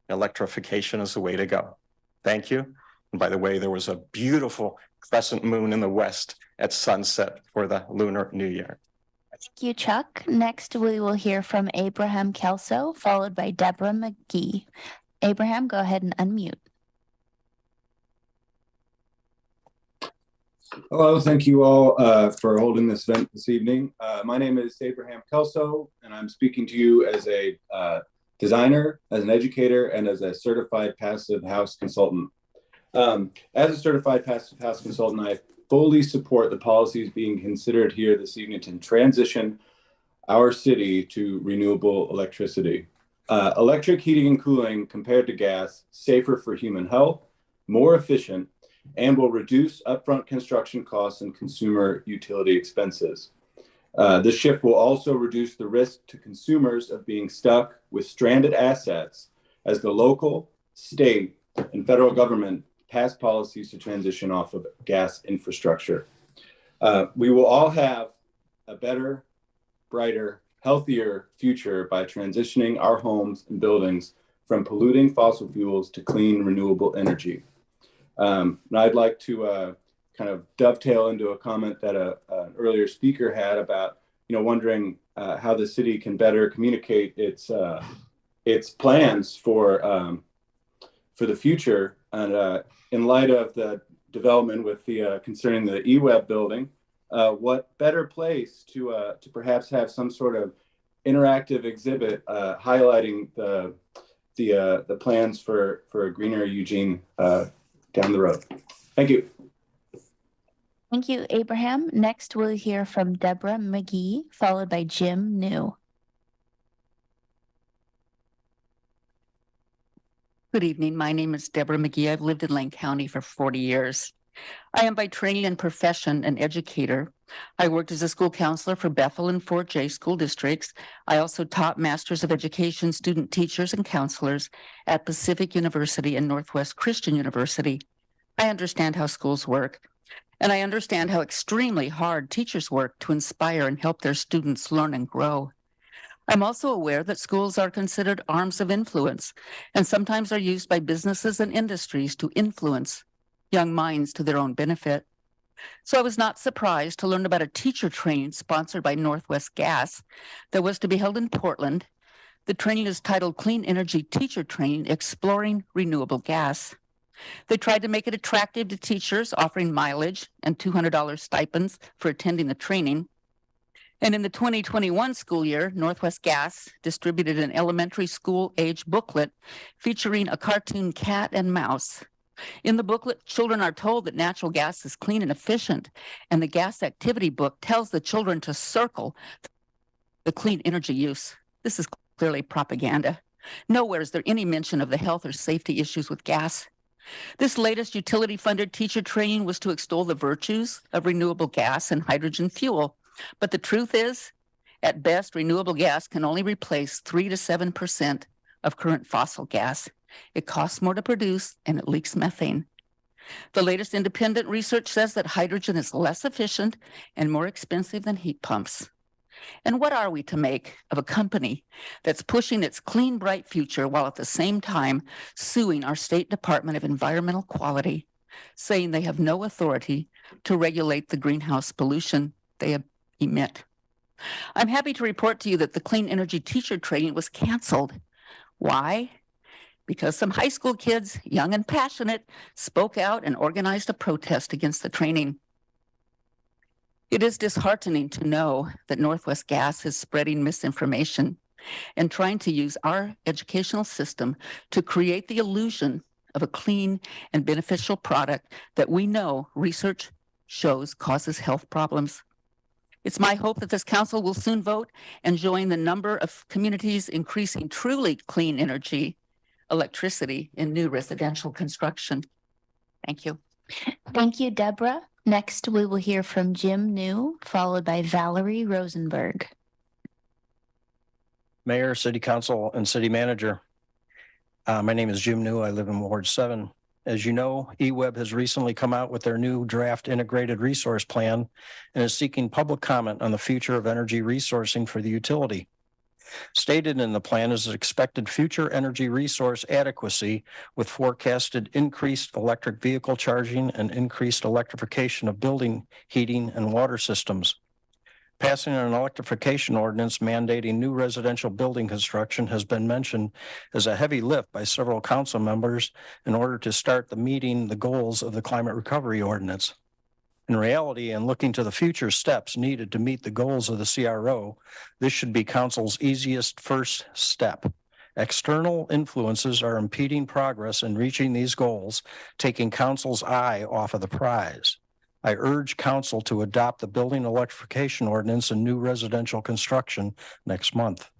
Electrification is the way to go. Thank you. And by the way, there was a beautiful crescent moon in the west at sunset for the Lunar New Year. Thank you, Chuck. Next, we will hear from Abraham Kelso, followed by Deborah McGee. Abraham, go ahead and unmute. Hello, thank you all for holding this event this evening. My name is Abraham Kelso, and I'm speaking to you as a designer, as an educator, and as a certified passive house consultant. As a certified passive house consultant, I fully support the policies being considered here this evening to transition our city to renewable electricity. Electric heating and cooling compared to gas, safer for human health, more efficient, and will reduce upfront construction costs and consumer utility expenses. This shift will also reduce the risk to consumers of being stuck with stranded assets as the local, state, and federal government pass policies to transition off of gas infrastructure. We will all have a better, brighter, healthier future by transitioning our homes and buildings from polluting fossil fuels to clean, renewable energy. And I'd like to kind of dovetail into a comment that an earlier speaker had about, wondering how the city can better communicate its plans for the future. And in light of the development with the concerning the eWeb building, what better place to perhaps have some sort of interactive exhibit highlighting the plans for a greener Eugene down the road. Thank you. Thank you, Abraham. Next, we'll hear from Deborah McGee, followed by Jim New. Good evening. My name is Deborah McGee. I've lived in Lane County for 40 years. I am by training and profession an educator. I worked as a school counselor for Bethel and Fort Jay school districts. I also taught Masters of Education student teachers and counselors at Pacific University and Northwest Christian University. I understand how schools work, and I understand how extremely hard teachers work to inspire and help their students learn and grow. I'm also aware that schools are considered arms of influence and sometimes are used by businesses and industries to influence young minds to their own benefit. So I was not surprised to learn about a teacher training sponsored by Northwest Gas that was to be held in Portland. The training is titled Clean Energy Teacher Training, Exploring Renewable Gas. They tried to make it attractive to teachers, offering mileage and $200 stipends for attending the training. And in the 2021 school year, Northwest Gas distributed an elementary school age booklet featuring a cartoon cat and mouse In the booklet, children are told that natural gas is clean and efficient, and the gas activity book tells the children to circle the clean energy use. This is clearly propaganda. Nowhere is there any mention of the health or safety issues with gas. This latest utility-funded teacher training was to extol the virtues of renewable gas and hydrogen fuel. But the truth is, at best, renewable gas can only replace 3 to 7% of current fossil gas. It costs more to produce and it leaks methane. The latest independent research says that hydrogen is less efficient and more expensive than heat pumps. And what are we to make of a company that's pushing its clean, bright future while at the same time suing our State Department of Environmental Quality, saying they have no authority to regulate the greenhouse pollution they emit? I'm happy to report to you that the clean energy teacher training was canceled. Why? Because some high school kids, young and passionate, spoke out and organized a protest against the training. It is disheartening to know that Northwest Gas is spreading misinformation and trying to use our educational system to create the illusion of a clean and beneficial product that we know research shows causes health problems. It's my hope that this council will soon vote and join the number of communities increasing truly clean energy, electricity in new residential construction. Thank you. Thank you, Deborah. Next, we will hear from Jim New, followed by Valerie Rosenberg. Mayor, City Council, and City Manager. My name is Jim New. I live in Ward 7. As you know, eWeb has recently come out with their new draft integrated resource plan and is seeking public comment on the future of energy resourcing for the utility. Stated in the plan is expected future energy resource adequacy with forecasted increased electric vehicle charging and increased electrification of building, heating, and water systems. Passing an electrification ordinance mandating new residential building construction has been mentioned as a heavy lift by several council members in order to start meeting the goals of the climate recovery ordinance. In reality, and looking to the future steps needed to meet the goals of the CRO, this should be council's easiest first step. External influences are impeding progress in reaching these goals, taking council's eye off of the prize. I urge council to adopt the building electrification ordinance and new residential construction next month.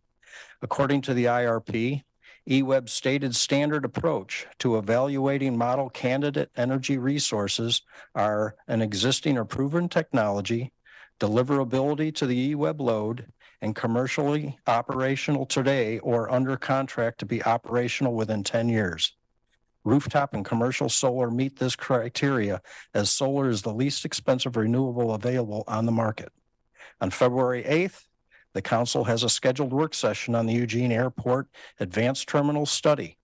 According to the IRP, eWeb's stated standard approach to evaluating model candidate energy resources are an existing or proven technology, deliverability to the eWeb load, and commercially operational today or under contract to be operational within 10 years. Rooftop and commercial solar meet this criteria as solar is the least expensive renewable available on the market. On February 8th, the council has a scheduled work session on the Eugene Airport Advanced Terminal Study.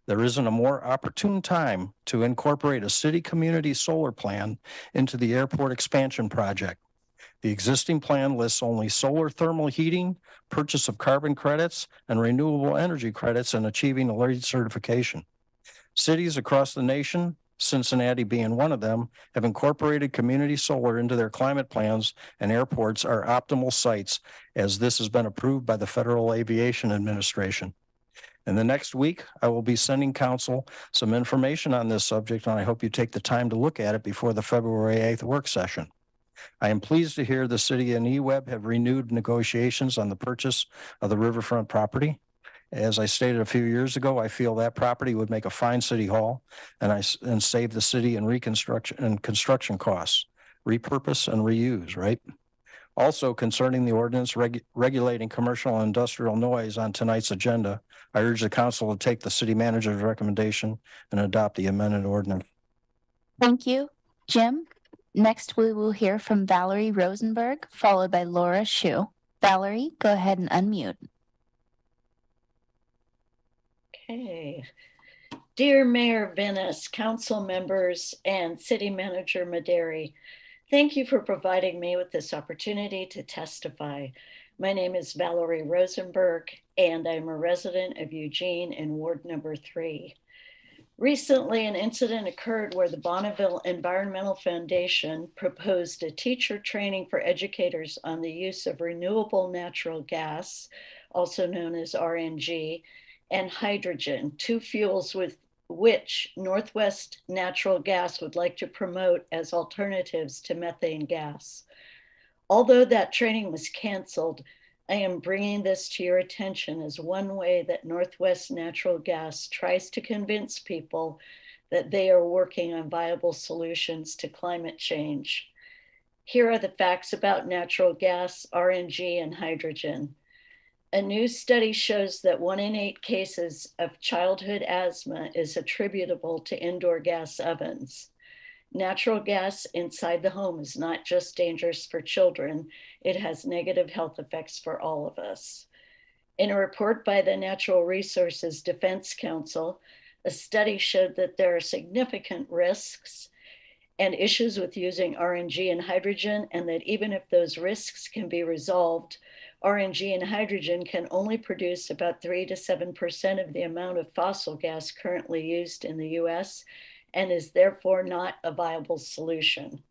There isn't a more opportune time to incorporate a city community solar plan into the airport expansion project. The existing plan lists only solar thermal heating, purchase of carbon credits, and renewable energy credits and achieving a LEED certification. Cities across the nation, Cincinnati being one of them, have incorporated community solar into their climate plans, and airports are optimal sites as this has been approved by the Federal Aviation Administration. In the next week, I will be sending council some information on this subject, and I hope you take the time to look at it before the February 8th work session. I am pleased to hear the city and eWeb have renewed negotiations on the purchase of the riverfront property. As I stated a few years ago, I feel that property would make a fine city hall and save the city in reconstruction and construction costs, repurpose and reuse, right? Also concerning the ordinance regulating commercial and industrial noise on tonight's agenda, I urge the council to take the city manager's recommendation and adopt the amended ordinance. Thank you, Jim. Next, we will hear from Valerie Rosenberg, followed by Laura Shu. Valerie, go ahead and unmute. Okay. Dear Mayor Venus, council members, and City Manager Mederi, thank you for providing me with this opportunity to testify. My name is Valerie Rosenberg, and I'm a resident of Eugene in Ward number 3. Recently, an incident occurred where the Bonneville Environmental Foundation proposed a teacher training for educators on the use of renewable natural gas, also known as RNG, and hydrogen, two fuels with which Northwest Natural Gas would like to promote as alternatives to methane gas. Although that training was canceled, I am bringing this to your attention as one way that Northwest Natural Gas tries to convince people that they are working on viable solutions to climate change. Here are the facts about natural gas, RNG, and hydrogen. A new study shows that 1 in 8 cases of childhood asthma is attributable to indoor gas ovens. Natural gas inside the home is not just dangerous for children, it has negative health effects for all of us. In a report by the Natural Resources Defense Council, a study showed that there are significant risks and issues with using RNG and hydrogen, and that even if those risks can be resolved, RNG and hydrogen can only produce about 3 to 7% of the amount of fossil gas currently used in the US, and is therefore not a viable solution.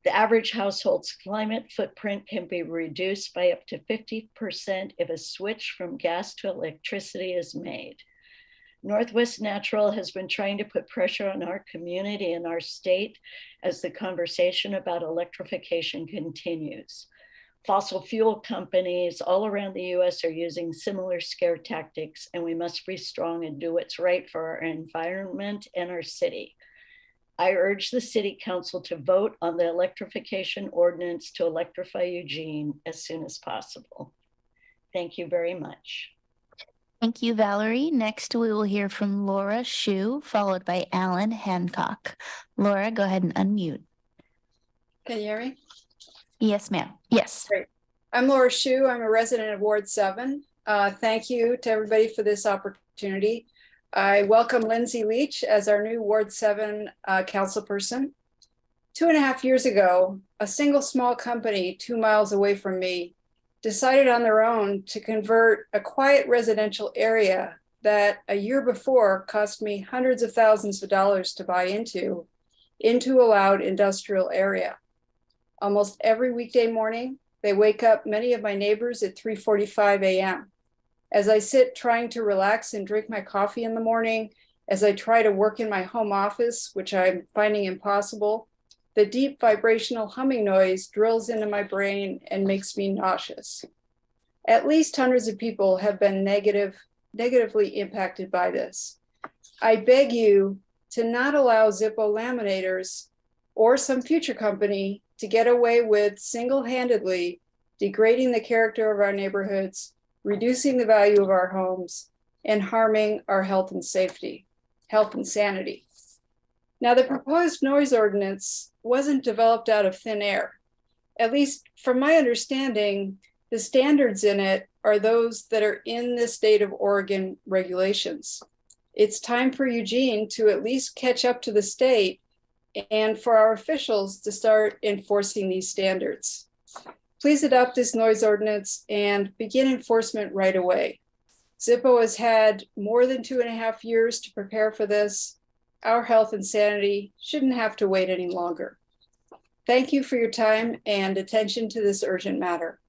The average household's climate footprint can be reduced by up to 50% if a switch from gas to electricity is made. Northwest Natural has been trying to put pressure on our community and our state as the conversation about electrification continues. Fossil fuel companies all around the US are using similar scare tactics, and we must be strong and do what's right for our environment and our city. I urge the City Council to vote on the electrification ordinance to electrify Eugene as soon as possible. Thank you very much. Thank you, Valerie. Next, we will hear from Laura Shu, followed by Alan Hancock. Laura, go ahead and unmute. Can you hear me? Yes, ma'am. Yes. Great. I'm Laura Shu. I'm a resident of Ward 7. Thank you to everybody for this opportunity. I welcome Lindsay Leach as our new Ward 7 councilperson. 2.5 years ago, a single small company 2 miles away from me decided on their own to convert a quiet residential area that a year before cost me hundreds of thousands of dollars to buy into a loud industrial area. Almost every weekday morning, they wake up many of my neighbors at 3:45 a.m. As I sit trying to relax and drink my coffee in the morning, as I try to work in my home office, which I'm finding impossible, the deep vibrational humming noise drills into my brain and makes me nauseous. At least hundreds of people have been negatively impacted by this. I beg you to not allow Zippo laminators or some future company to get away with single-handedly degrading the character of our neighborhoods, reducing the value of our homes, and harming our health and sanity. Now, the proposed noise ordinance wasn't developed out of thin air. At least from my understanding, the standards in it are those that are in the state of Oregon regulations. It's time for Eugene to at least catch up to the state and for our officials to start enforcing these standards. Please adopt this noise ordinance and begin enforcement right away. Zippo has had more than 2.5 years to prepare for this. Our health and sanity shouldn't have to wait any longer. Thank you for your time and attention to this urgent matter.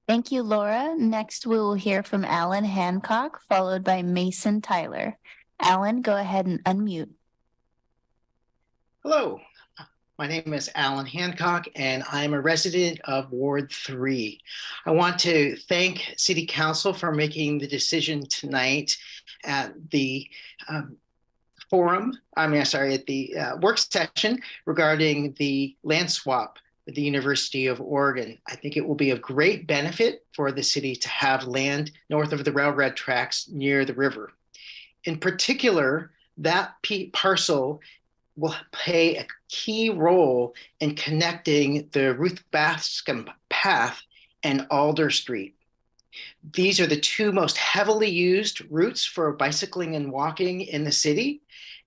Thank you, Laura. Next, we will hear from Alan Hancock, followed by Mason Tyler. Alan, go ahead and unmute. Hello, my name is Alan Hancock, and I'm a resident of Ward 3. I want to thank City Council for making the decision tonight at the work session regarding the land swap with the University of Oregon. I think it will be of great benefit for the city to have land north of the railroad tracks near the river. In particular, that parcel will play a key role in connecting the Ruth Bascom Path and Alder Street. These are the two most heavily used routes for bicycling and walking in the city,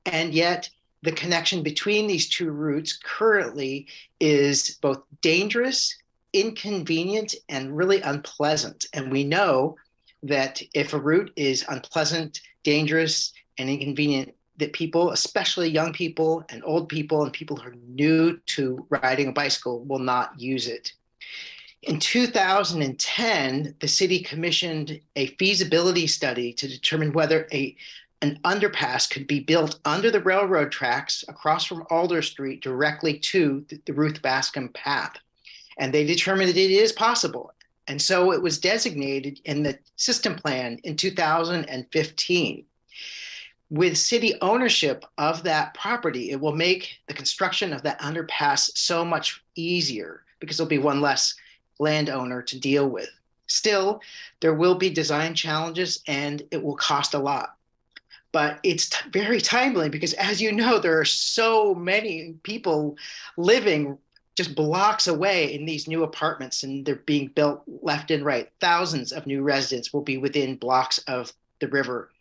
and yet the connection between these two routes currently is both dangerous, inconvenient, and really unpleasant. And we know that if a route is unpleasant, dangerous, and inconvenient, that people, especially young people and old people and people who are new to riding a bicycle, will not use it. In 2010, the city commissioned a feasibility study to determine whether a an underpass could be built under the railroad tracks across from Alder Street directly to the Ruth Bascom path. And they determined that it is possible. And so it was designated in the system plan in 2015. With city ownership of that property, it will make the construction of that underpass so much easier because there'll be one less landowner to deal with. Still, there will be design challenges and it will cost a lot. But it's very timely because, as you know, there are so many people living just blocks away in these new apartments, and they're being built left and right. Thousands of new residents will be within blocks of the river,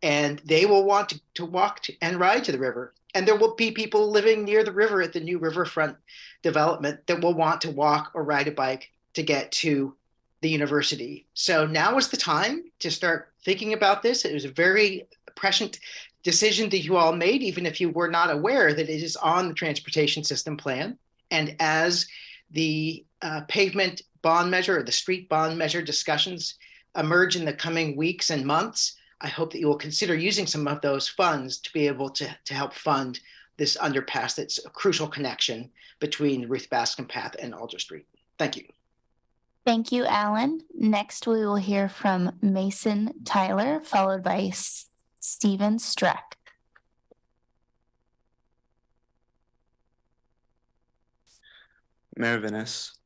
and they will want to walk and ride to the river. And there will be people living near the river at the new riverfront development that will want to walk or ride a bike to get to the university. So now is the time to start thinking about this. It was a very prescient decision that you all made, even if you were not aware that it is on the transportation system plan. And as the pavement bond measure or the street bond measure discussions emerge in the coming weeks and months, I hope that you will consider using some of those funds to be able to help fund this underpass that's a crucial connection between Ruth Bascom Path and Alder Street. Thank you. Thank you, Alan. Next, we will hear from Mason Tyler, followed by Stephen Streck. Mayor Venice,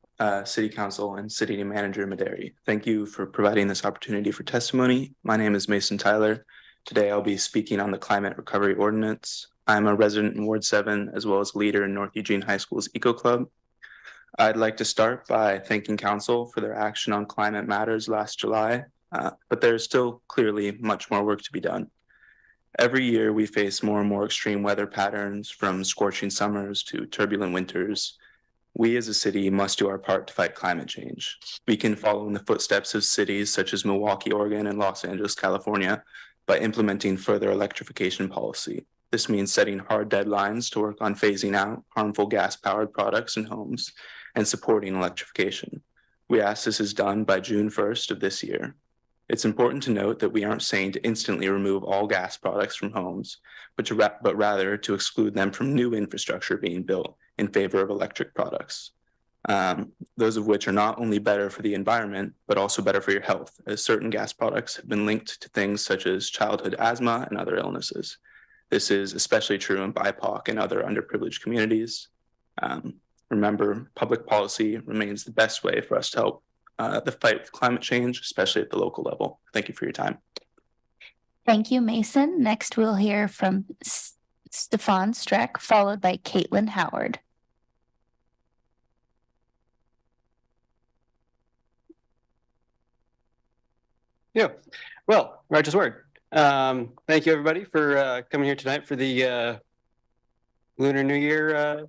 City Council, and City Manager Maderi, thank you for providing this opportunity for testimony. My name is Mason Tyler. Today I'll be speaking on the Climate Recovery Ordinance. I'm a resident in Ward 7, as well as leader in North Eugene High School's Eco Club. I'd like to start by thanking Council for their action on climate matters last July, but there's still clearly much more work to be done. Every year we face more and more extreme weather patterns, from scorching summers to turbulent winters. We as a city must do our part to fight climate change. We can follow in the footsteps of cities such as Milwaukee, Oregon, and Los Angeles, California, by implementing further electrification policy. This means setting hard deadlines to work on phasing out harmful gas-powered products in homes and supporting electrification. We ask this is done by June 1st of this year. It's important to note that we aren't saying to instantly remove all gas products from homes, but rather to exclude them from new infrastructure being built in favor of electric products. Those of which are not only better for the environment, but also better for your health, as certain gas products have been linked to things such as childhood asthma and other illnesses. This is especially true in BIPOC and other underprivileged communities. Remember, public policy remains the best way for us to help the fight with climate change, especially at the local level. Thank you for your time. Thank you, Mason. Next, we'll hear from Stefan Streck, followed by Caitlin Howard. Yeah, well, righteous word. Thank you, everybody, for coming here tonight for the Lunar New Year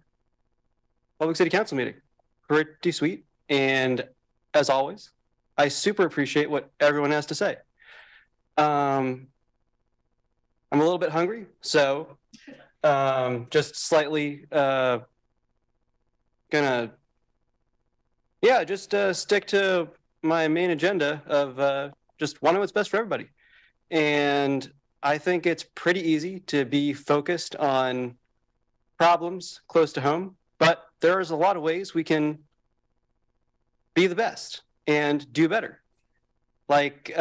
Public City Council meeting. Pretty sweet. And as always, I super appreciate what everyone has to say. I'm a little bit hungry, so just slightly stick to my main agenda of just wanting what's best for everybody. And I think it's pretty easy to be focused on problems close to home, but there's a lot of ways we can be the best and do better. Like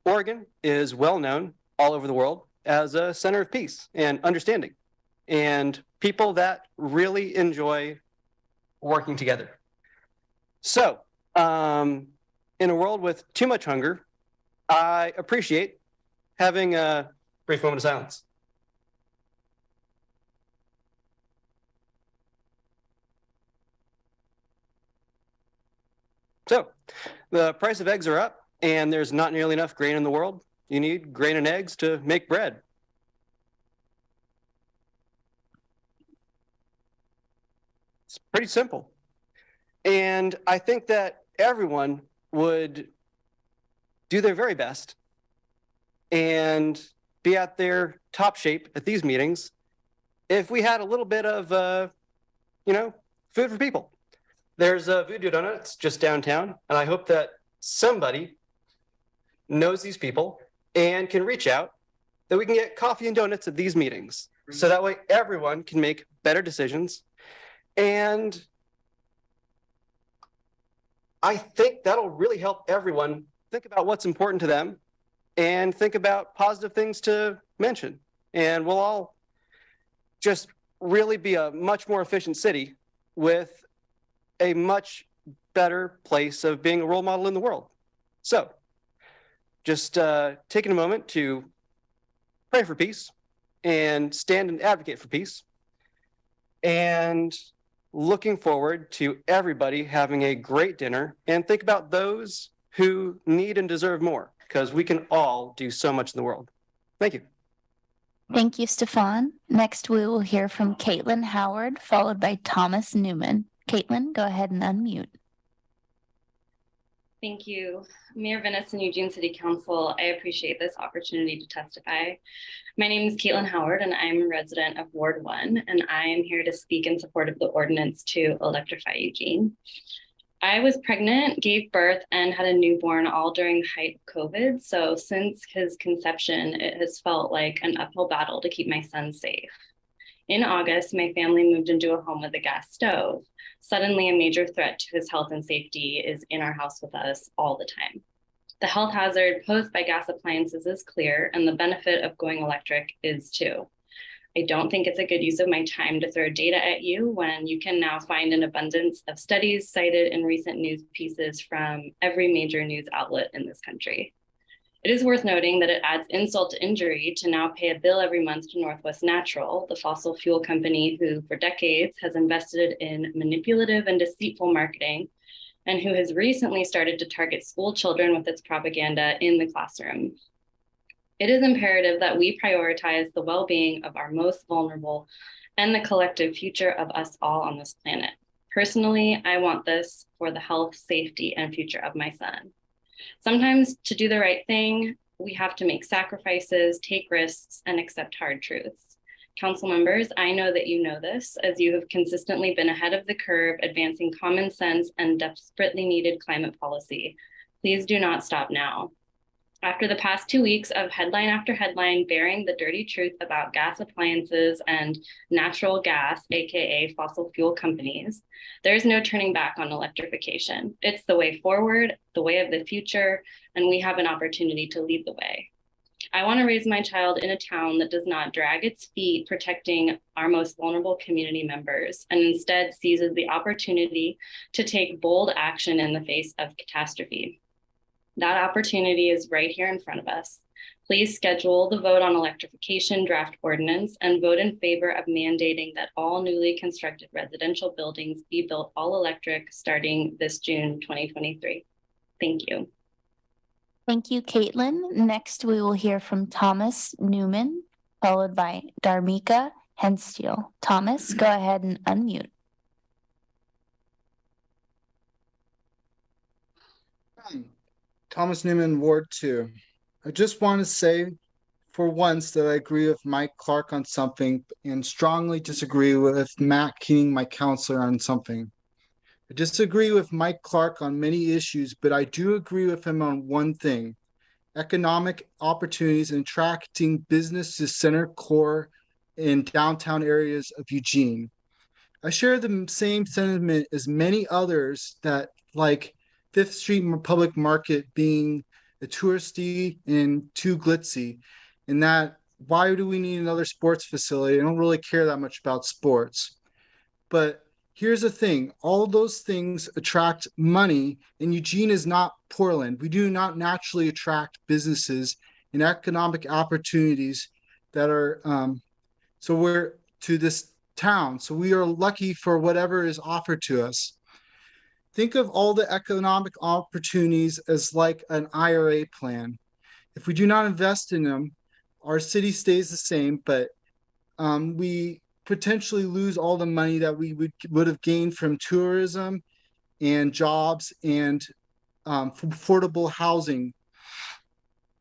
Oregon is well known all over the world as a center of peace and understanding, and people that really enjoy working together. So in a world with too much hunger, I appreciate having a brief moment of silence. So the price of eggs are up, and there's not nearly enough grain in the world. You need grain and eggs to make bread. It's pretty simple. And I think that everyone would do their very best and be at their top shape at these meetings if we had a little bit of, food for people. There's a Voodoo Donuts just downtown, and I hope that somebody knows these people and can reach out that we can get coffee and donuts at these meetings. So that way everyone can make better decisions. And I think that'll really help everyone think about what's important to them and think about positive things to mention. And we'll all just really be a much more efficient city with a much better place of being a role model in the world. So just taking a moment to pray for peace and stand and advocate for peace, and looking forward to everybody having a great dinner, and think about those who need and deserve more, because we can all do so much in the world. Thank you. Thank you, Stefan. Next, we will hear from Caitlin Howard, followed by Thomas Newman. Caitlin, go ahead and unmute. Thank you. Mayor Venice and Eugene City Council, I appreciate this opportunity to testify. My name is Caitlin Howard, and I'm a resident of Ward 1, and I am here to speak in support of the ordinance to electrify Eugene. I was pregnant, gave birth, and had a newborn all during the height of COVID. So since his conception, it has felt like an uphill battle to keep my son safe. In August, my family moved into a home with a gas stove. Suddenly, a major threat to his health and safety is in our house with us all the time. The health hazard posed by gas appliances is clear, and the benefit of going electric is too. I don't think it's a good use of my time to throw data at you when you can now find an abundance of studies cited in recent news pieces from every major news outlet in this country. It is worth noting that it adds insult to injury to now pay a bill every month to Northwest Natural, the fossil fuel company who for decades has invested in manipulative and deceitful marketing, and who has recently started to target school children with its propaganda in the classroom. It is imperative that we prioritize the well-being of our most vulnerable and the collective future of us all on this planet. Personally, I want this for the health, safety, and future of my son. Sometimes to do the right thing, we have to make sacrifices, take risks, and accept hard truths. Council members, I know that you know this, as you have consistently been ahead of the curve, advancing common sense and desperately needed climate policy. Please do not stop now. After the past 2 weeks of headline after headline bearing the dirty truth about gas appliances and natural gas, aka fossil fuel companies, there's no turning back on electrification. It's the way forward, the way of the future, and we have an opportunity to lead the way. I want to raise my child in a town that does not drag its feet protecting our most vulnerable community members, and instead seizes the opportunity to take bold action in the face of catastrophe. That opportunity is right here in front of us. Please schedule the vote on electrification draft ordinance and vote in favor of mandating that all newly constructed residential buildings be built all electric starting this June 2023. Thank you. Thank you, Caitlin. Next, we will hear from Thomas Newman, followed by Dharmika Hensteel. Thomas, go ahead and unmute. Thomas Newman, Ward 2. I just want to say for once that I agree with Mike Clark on something and strongly disagree with Matt Keating, my counselor, on something. I disagree with Mike Clark on many issues, but I do agree with him on one thing: economic opportunities and attracting business to center core in downtown areas of Eugene. I share the same sentiment as many others that like Fifth Street Public Market being a touristy and too glitzy, and that why do we need another sports facility? I don't really care that much about sports. But here's the thing, all those things attract money, and Eugene is not Portland. We do not naturally attract businesses and economic opportunities that are to this town. So we are lucky for whatever is offered to us. Think of all the economic opportunities as like an IRA plan. If we do not invest in them, our city stays the same, but we potentially lose all the money that we would have gained from tourism and jobs and affordable housing.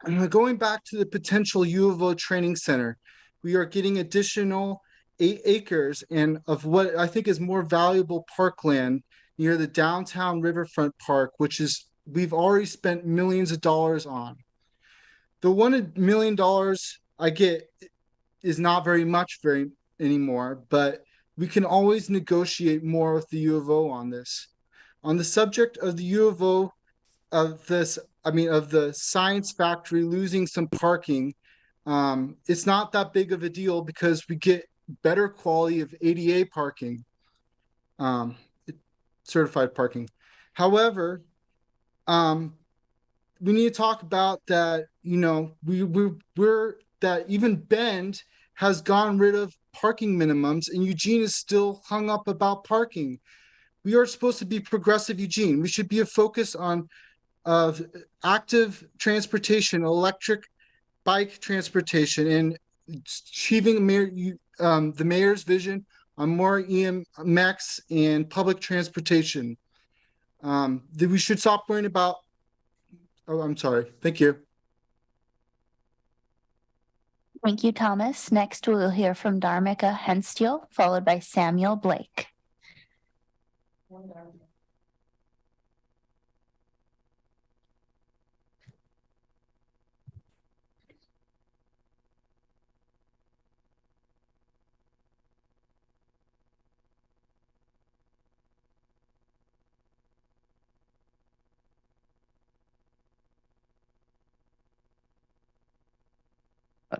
And going back to the potential U of O training center, we are getting additional 8 acres and of what I think is more valuable parkland near the downtown Riverfront Park, which is we've already spent millions of dollars on. The $1 million I get is not very much anymore, but we can always negotiate more with the U of O on this. On the subject of the U of O, of the science factory losing some parking, it's not that big of a deal because we get better quality of ADA parking, certified parking. However, we need to talk about that. You know, we're that even Bend has gotten rid of parking minimums, and Eugene is still hung up about parking. We are supposed to be progressive, Eugene. We should be a focus on active transportation, electric bike transportation, and achieving the mayor's vision on more EMX and public transportation. That we should stop worrying about. Oh, I'm sorry. Thank you. Thank you, Thomas. Next, we will hear from Dharmika Henstiel, followed by Samuel Blake.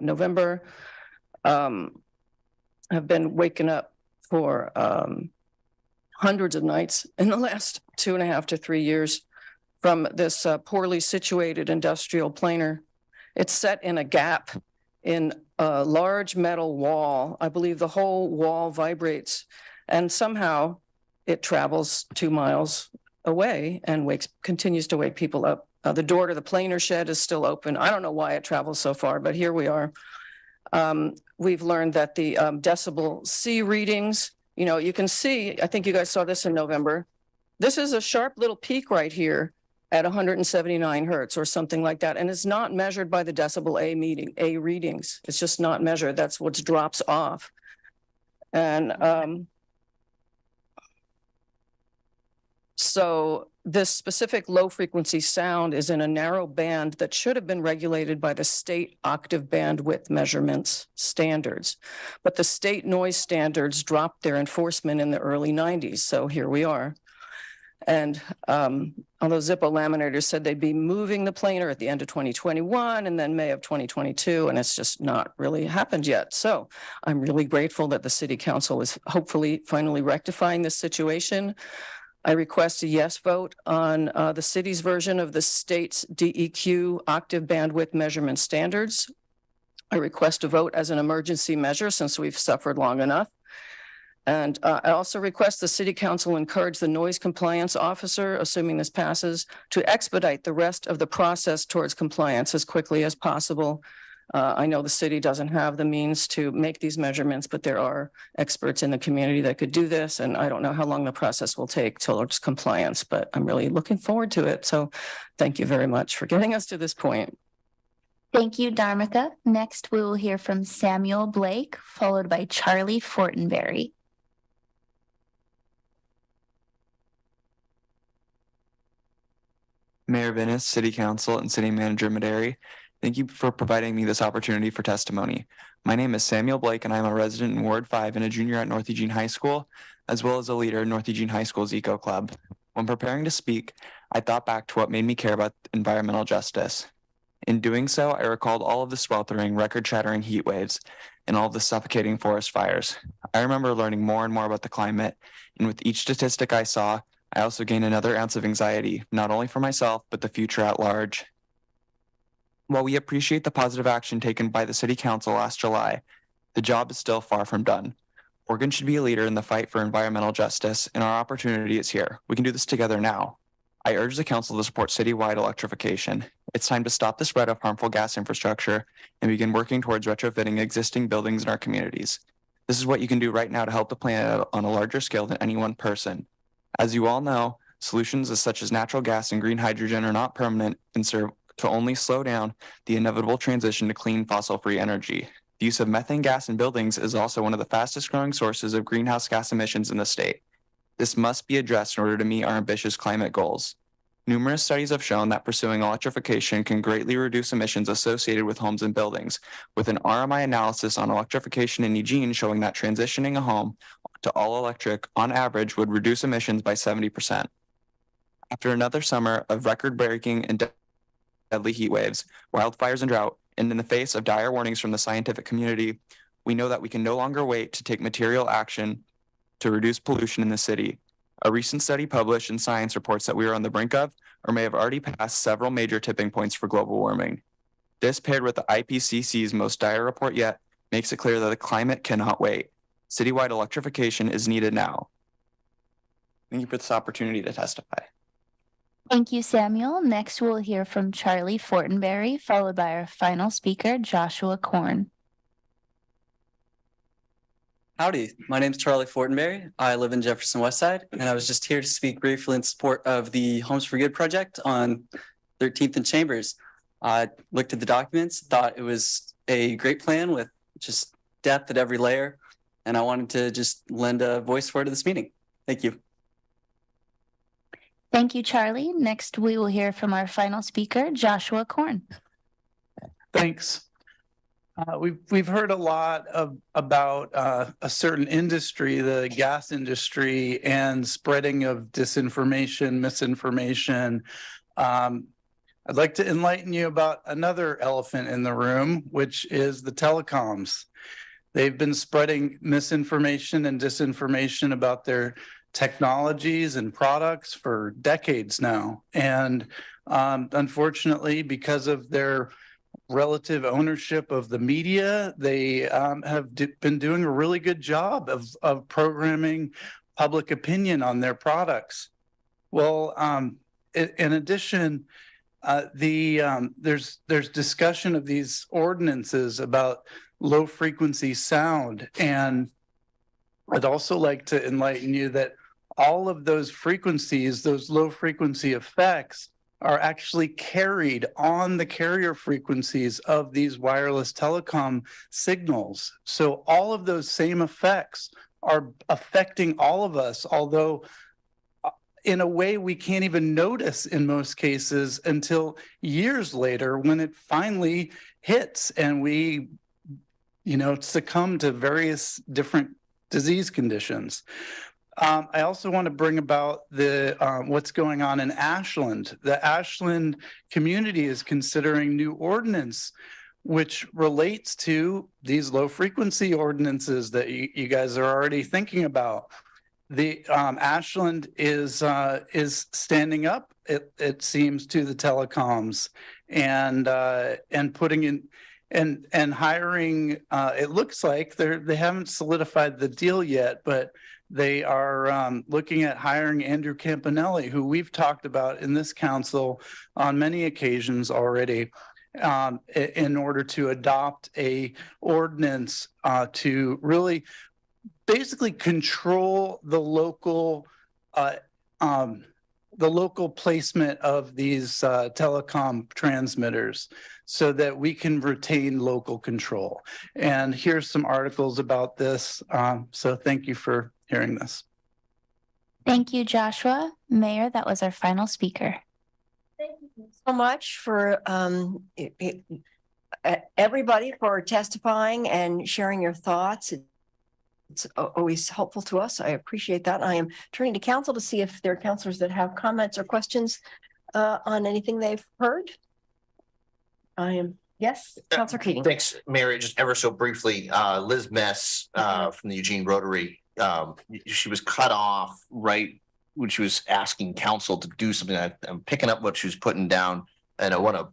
November, have been waking up for hundreds of nights in the last 2.5 to 3 years from this poorly situated industrial planer. It's set in a gap in a large metal wall. I believe the whole wall vibrates, and somehow it travels 2 miles away and continues to wake people up. The door to the planer shed is still open. I don't know why it travels so far, but here we are. We've learned that the decibel C readings, you know, you can see, I think you guys saw this in November. This is a sharp little peak right here at 179 hertz or something like that. And it's not measured by the decibel A readings. It's just not measured. That's what drops off. And so this specific low frequency sound is in a narrow band that should have been regulated by the state octave bandwidth measurements standards. But the state noise standards dropped their enforcement in the early 90s. So here we are. And although Zippo Laminators said they'd be moving the planer at the end of 2021 and then May of 2022, and it's just not really happened yet. So I'm really grateful that the City Council is hopefully finally rectifying this situation. I request a yes vote on the city's version of the state's DEQ octave bandwidth measurement standards. I request a vote as an emergency measure since we've suffered long enough. And I also request the City Council encourage the noise compliance officer, assuming this passes, to expedite the rest of the process towards compliance as quickly as possible. I know the city doesn't have the means to make these measurements, but there are experts in the community that could do this. And I don't know how long the process will take till it's compliance, but I'm really looking forward to it. So thank you very much for getting us to this point. Thank you, Dharmika. Next, we will hear from Samuel Blake, followed by Charlie Fortenberry. Mayor Venus, City Council, and City Manager Mederi, thank you for providing me this opportunity for testimony. My name is Samuel Blake, and I'm a resident in Ward 5 and a junior at North Eugene High School, as well as a leader in North Eugene High School's Eco Club. When preparing to speak, I thought back to what made me care about environmental justice. In doing so, I recalled all of the sweltering, record-shattering heat waves and all of the suffocating forest fires. I remember learning more and more about the climate, and with each statistic I saw, I also gained another ounce of anxiety, not only for myself, but the future at large. While we appreciate the positive action taken by the City Council last July, the job is still far from done. Oregon should be a leader in the fight for environmental justice, and our opportunity is here. We can do this together now. I urge the Council to support citywide electrification. It's time to stop the spread of harmful gas infrastructure and begin working towards retrofitting existing buildings in our communities. This is what you can do right now to help the planet on a larger scale than any one person. As you all know, solutions such as natural gas and green hydrogen are not permanent and serve to only slow down the inevitable transition to clean fossil-free energy. The use of methane gas in buildings is also one of the fastest growing sources of greenhouse gas emissions in the state. This must be addressed in order to meet our ambitious climate goals. Numerous studies have shown that pursuing electrification can greatly reduce emissions associated with homes and buildings, with an RMI analysis on electrification in Eugene showing that transitioning a home to all electric on average would reduce emissions by 70%. After another summer of record-breaking and deadly heat waves, wildfires, and drought, and in the face of dire warnings from the scientific community, we know that we can no longer wait to take material action to reduce pollution in the city. A recent study published in Science reports that we are on the brink of, or may have already passed, several major tipping points for global warming. This, paired with the IPCC's most dire report yet, makes it clear that the climate cannot wait. Citywide electrification is needed now. Thank you for this opportunity to testify. Thank you, Samuel. Next, we'll hear from Charlie Fortenberry, followed by our final speaker, Joshua Korn. Howdy, my name is Charlie Fortenberry. I live in Jefferson Westside, and I was just here to speak briefly in support of the Homes for Good project on 13th and Chambers. I looked at the documents, thought it was a great plan with just depth at every layer, and I wanted to just lend a voice for it to this meeting. Thank you. Thank you, Charlie. Next, we will hear from our final speaker, Joshua Korn. Thanks. We've heard a lot about a certain industry, the gas industry, and spreading of disinformation, misinformation. I'd like to enlighten you about another elephant in the room, which is the telecoms. They've been spreading misinformation and disinformation about their technologies and products for decades now. And unfortunately, because of their relative ownership of the media, they have been doing a really good job of programming public opinion on their products. Well, in addition, there's discussion of these ordinances about low frequency sound, and I'd also like to enlighten you that all of those frequencies, those low frequency effects, are actually carried on the carrier frequencies of these wireless telecom signals. So all of those same effects are affecting all of us, although in a way we can't even notice in most cases until years later when it finally hits and we, succumb to various different disease conditions. I also want to bring about the what's going on in Ashland. The Ashland community is considering new ordinance, which relates to these low frequency ordinances that you guys are already thinking about. The Ashland is standing up, it seems, to the telecoms and putting in and hiring. It looks like they haven't solidified the deal yet, but they are looking at hiring Andrew Campanelli, who we've talked about in this council on many occasions already, in order to adopt a ordinance to really basically control the local placement of these telecom transmitters so that we can retain local control. And here's some articles about this. So thank you for hearing this. Thank you, Joshua. Mayor, that was our final speaker. Thank you so much for everybody for testifying and sharing your thoughts. It's always helpful to us. I appreciate that. I am turning to council to see if there are councilors that have comments or questions on anything they've heard. Yes, Councilor Keating. Thanks, Mayor. Just ever so briefly, Liz Mess from the Eugene Rotary, she was cut off right when she was asking council to do something. I'm picking up what she was putting down, and I want to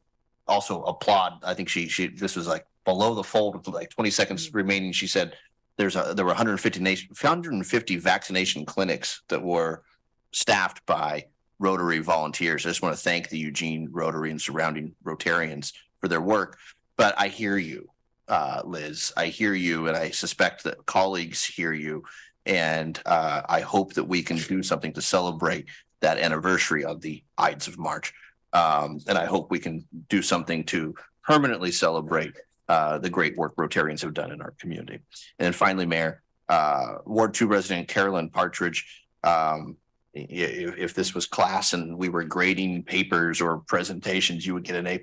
also applaud. I think this was like below the fold with like 20 seconds remaining. She said there were 150 vaccination clinics that were staffed by Rotary volunteers. I just want to thank the Eugene Rotary and surrounding Rotarians for their work. But I hear you, Liz. I hear you, and I suspect that colleagues hear you. And I hope that we can do something to celebrate that anniversary of the Ides of March. And I hope we can do something to permanently celebrate the great work Rotarians have done in our community. And then finally, Mayor, Ward 2 resident Carolyn Partridge, if this was class and we were grading papers or presentations, you would get an A+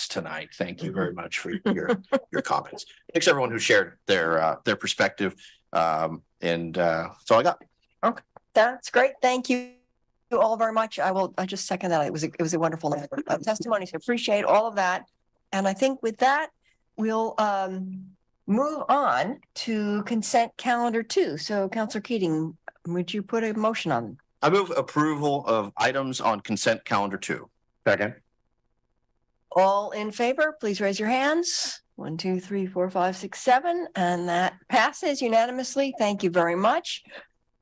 tonight. Thank you very much for your comments. Thanks everyone who shared their perspective. That's all I got. Okay, that's great. Thank you all very much. I just second that. It was a wonderful testimony. So appreciate all of that. And I think with that, we'll move on to consent calendar 2. So Councilor Keating, would you put a motion on? I move approval of items on consent calendar 2. Second. All in favor, please raise your hands. 1, 2, 3, 4, 5, 6, 7, and that passes unanimously. Thank you very much.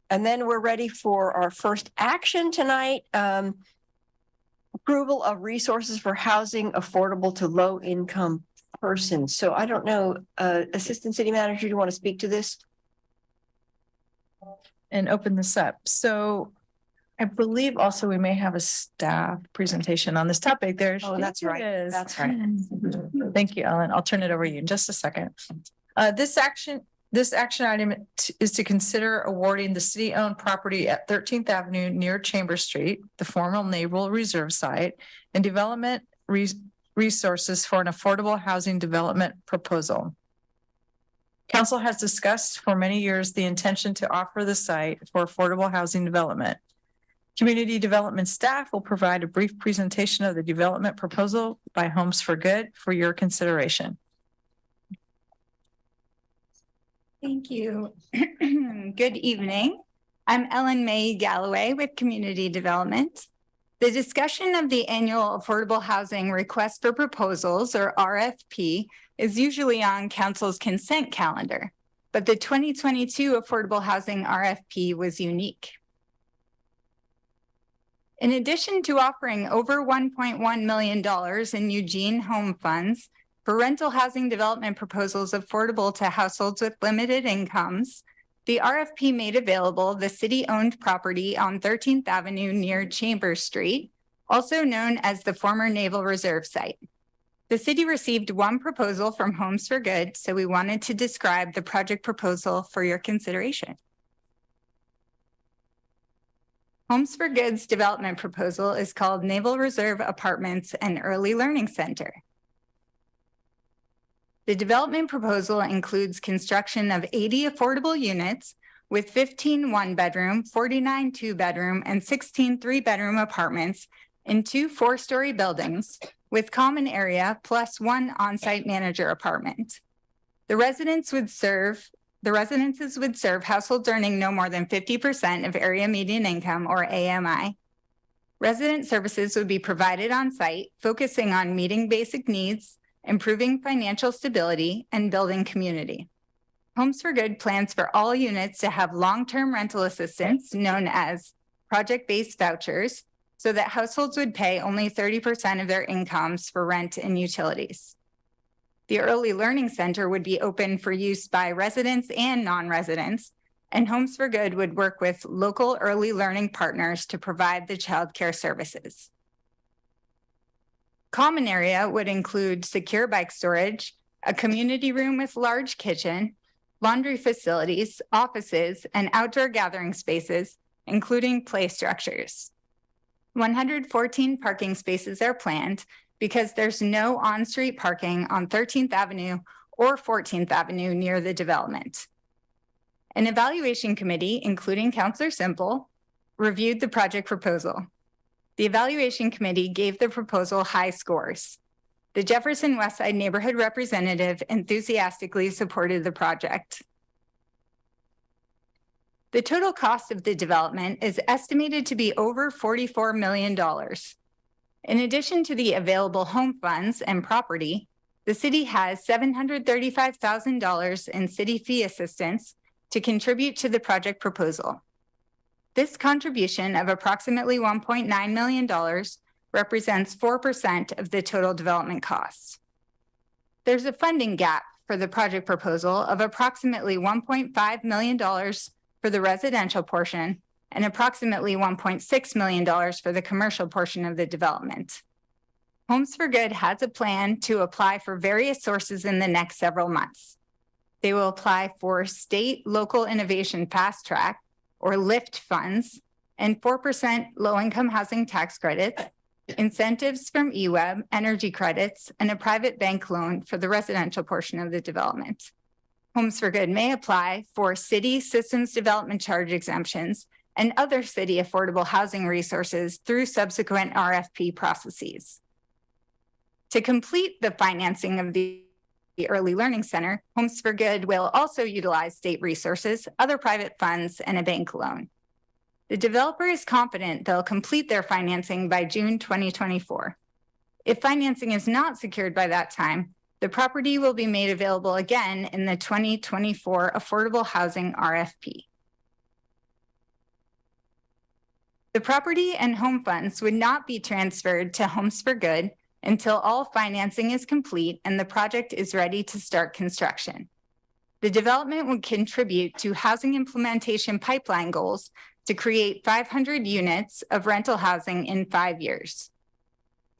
And then we're ready for our first action tonight. Approval of resources for housing affordable to low-income persons. So I don't know, Assistant City Manager, do you want to speak to this? And open this up. So I believe also we may have a staff presentation on this topic. That's right. That's right. Thank you, Ellen. I'll turn it over to you in just a second. This action item is to consider awarding the city-owned property at 13th Avenue near Chambers Street, the former Naval Reserve site, and development resources for an affordable housing development proposal. Council has discussed for many years the intention to offer the site for affordable housing development. Community development staff will provide a brief presentation of the development proposal by Homes for Good for your consideration. Thank you. Good evening. I'm Ellen Mae Galloway with Community Development. The discussion of the annual Affordable Housing Request for Proposals, or RFP, is usually on Council's consent calendar, but the 2022 Affordable Housing RFP was unique. In addition to offering over $1.1 million in Eugene Home Funds for rental housing development proposals affordable to households with limited incomes, the RFP made available the city-owned property on 13th Avenue near Chambers Street, also known as the former Naval Reserve site. The city received one proposal from Homes for Good, so we wanted to describe the project proposal for your consideration. Homes for Good's development proposal is called Naval Reserve Apartments and Early Learning Center. The development proposal includes construction of 80 affordable units with 15 one-bedroom, 49 two-bedroom, and 16 three-bedroom apartments in 2 four-story buildings with common area plus 1 on-site manager apartment. The residences would serve households earning no more than 50% of area median income, or AMI. Resident services would be provided on site, focusing on meeting basic needs, improving financial stability, and building community. Homes for Good plans for all units to have long-term rental assistance, known as project-based vouchers, so that households would pay only 30% of their incomes for rent and utilities. The Early Learning Center would be open for use by residents and non-residents, and Homes for Good would work with local early learning partners to provide the childcare services. Common area would include secure bike storage, a community room with large kitchen, laundry facilities, offices, and outdoor gathering spaces, including play structures. 114 parking spaces are planned because there's no on-street parking on 13th Avenue or 14th Avenue near the development. An evaluation committee, including Councilor Simple, reviewed the project proposal. The evaluation committee gave the proposal high scores. The Jefferson Westside neighborhood representative enthusiastically supported the project. The total cost of the development is estimated to be over $44 million. In addition to the available home funds and property, the city has $735,000 in city fee assistance to contribute to the project proposal. This contribution of approximately $1.9 million represents 4% of the total development costs. There's a funding gap for the project proposal of approximately $1.5 million for the residential portion and approximately $1.6 million for the commercial portion of the development. Homes for Good has a plan to apply for various sources in the next several months. They will apply for State Local Innovation Fast Track, or LIFT funds, and 4% low-income housing tax credits, incentives from EWEB, energy credits, and a private bank loan for the residential portion of the development. Homes for Good may apply for city systems development charge exemptions and other city affordable housing resources through subsequent RFP processes. To complete the financing of the Early Learning Center, Homes for Good will also utilize state resources, other private funds, and a bank loan. The developer is confident they'll complete their financing by June 2024. If financing is not secured by that time, the property will be made available again in the 2024 Affordable Housing RFP. The property and home funds would not be transferred to Homes for Good until all financing is complete and the project is ready to start construction. The development would contribute to housing implementation pipeline goals to create 500 units of rental housing in 5 years.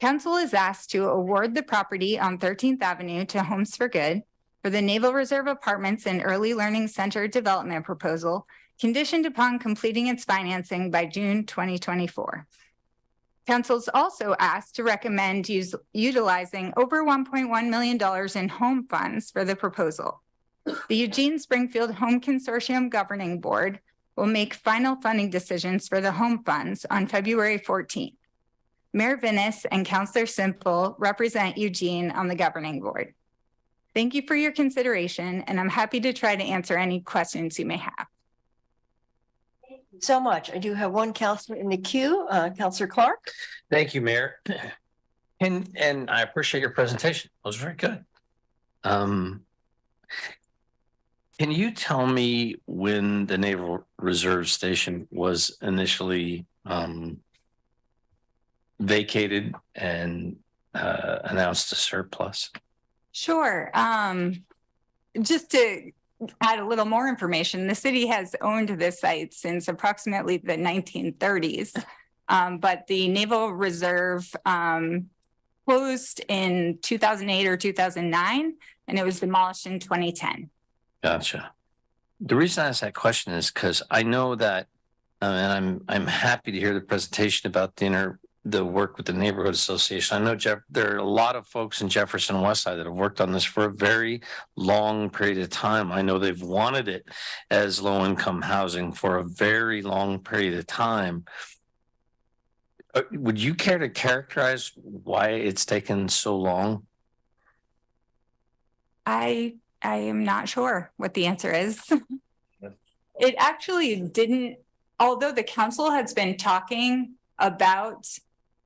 Council is asked to award the property on 13th Avenue to Homes for Good for the Naval Reserve Apartments and Early Learning Center development proposal, conditioned upon completing its financing by June 2024. Council is also asked to recommend utilizing over $1.1 million in home funds for the proposal. The Eugene Springfield Home Consortium Governing Board will make final funding decisions for the home funds on February 14th. Mayor Vinnis and Councilor Simple represent Eugene on the governing board. Thank you for your consideration, and I'm happy to try to answer any questions you may have. Thank you so much. I do have one counselor in the queue, Councilor Clark. Thank you, Mayor. And I appreciate your presentation. It was very good. Can you tell me when the Naval Reserve Station was initially vacated and announced a surplus? Sure. Just to add a little more information, the city has owned this site since approximately the 1930s, but the Naval Reserve closed in 2008 or 2009, and it was demolished in 2010. Gotcha. The reason I asked that question is because I know that, and I'm happy to hear the presentation about the work with the neighborhood association. I know there are a lot of folks in Jefferson Westside that have worked on this for a very long period of time. I know they've wanted it as low-income housing for a very long period of time. Would you care to characterize why it's taken so long? I am not sure what the answer is. It actually didn't, although the council has been talking about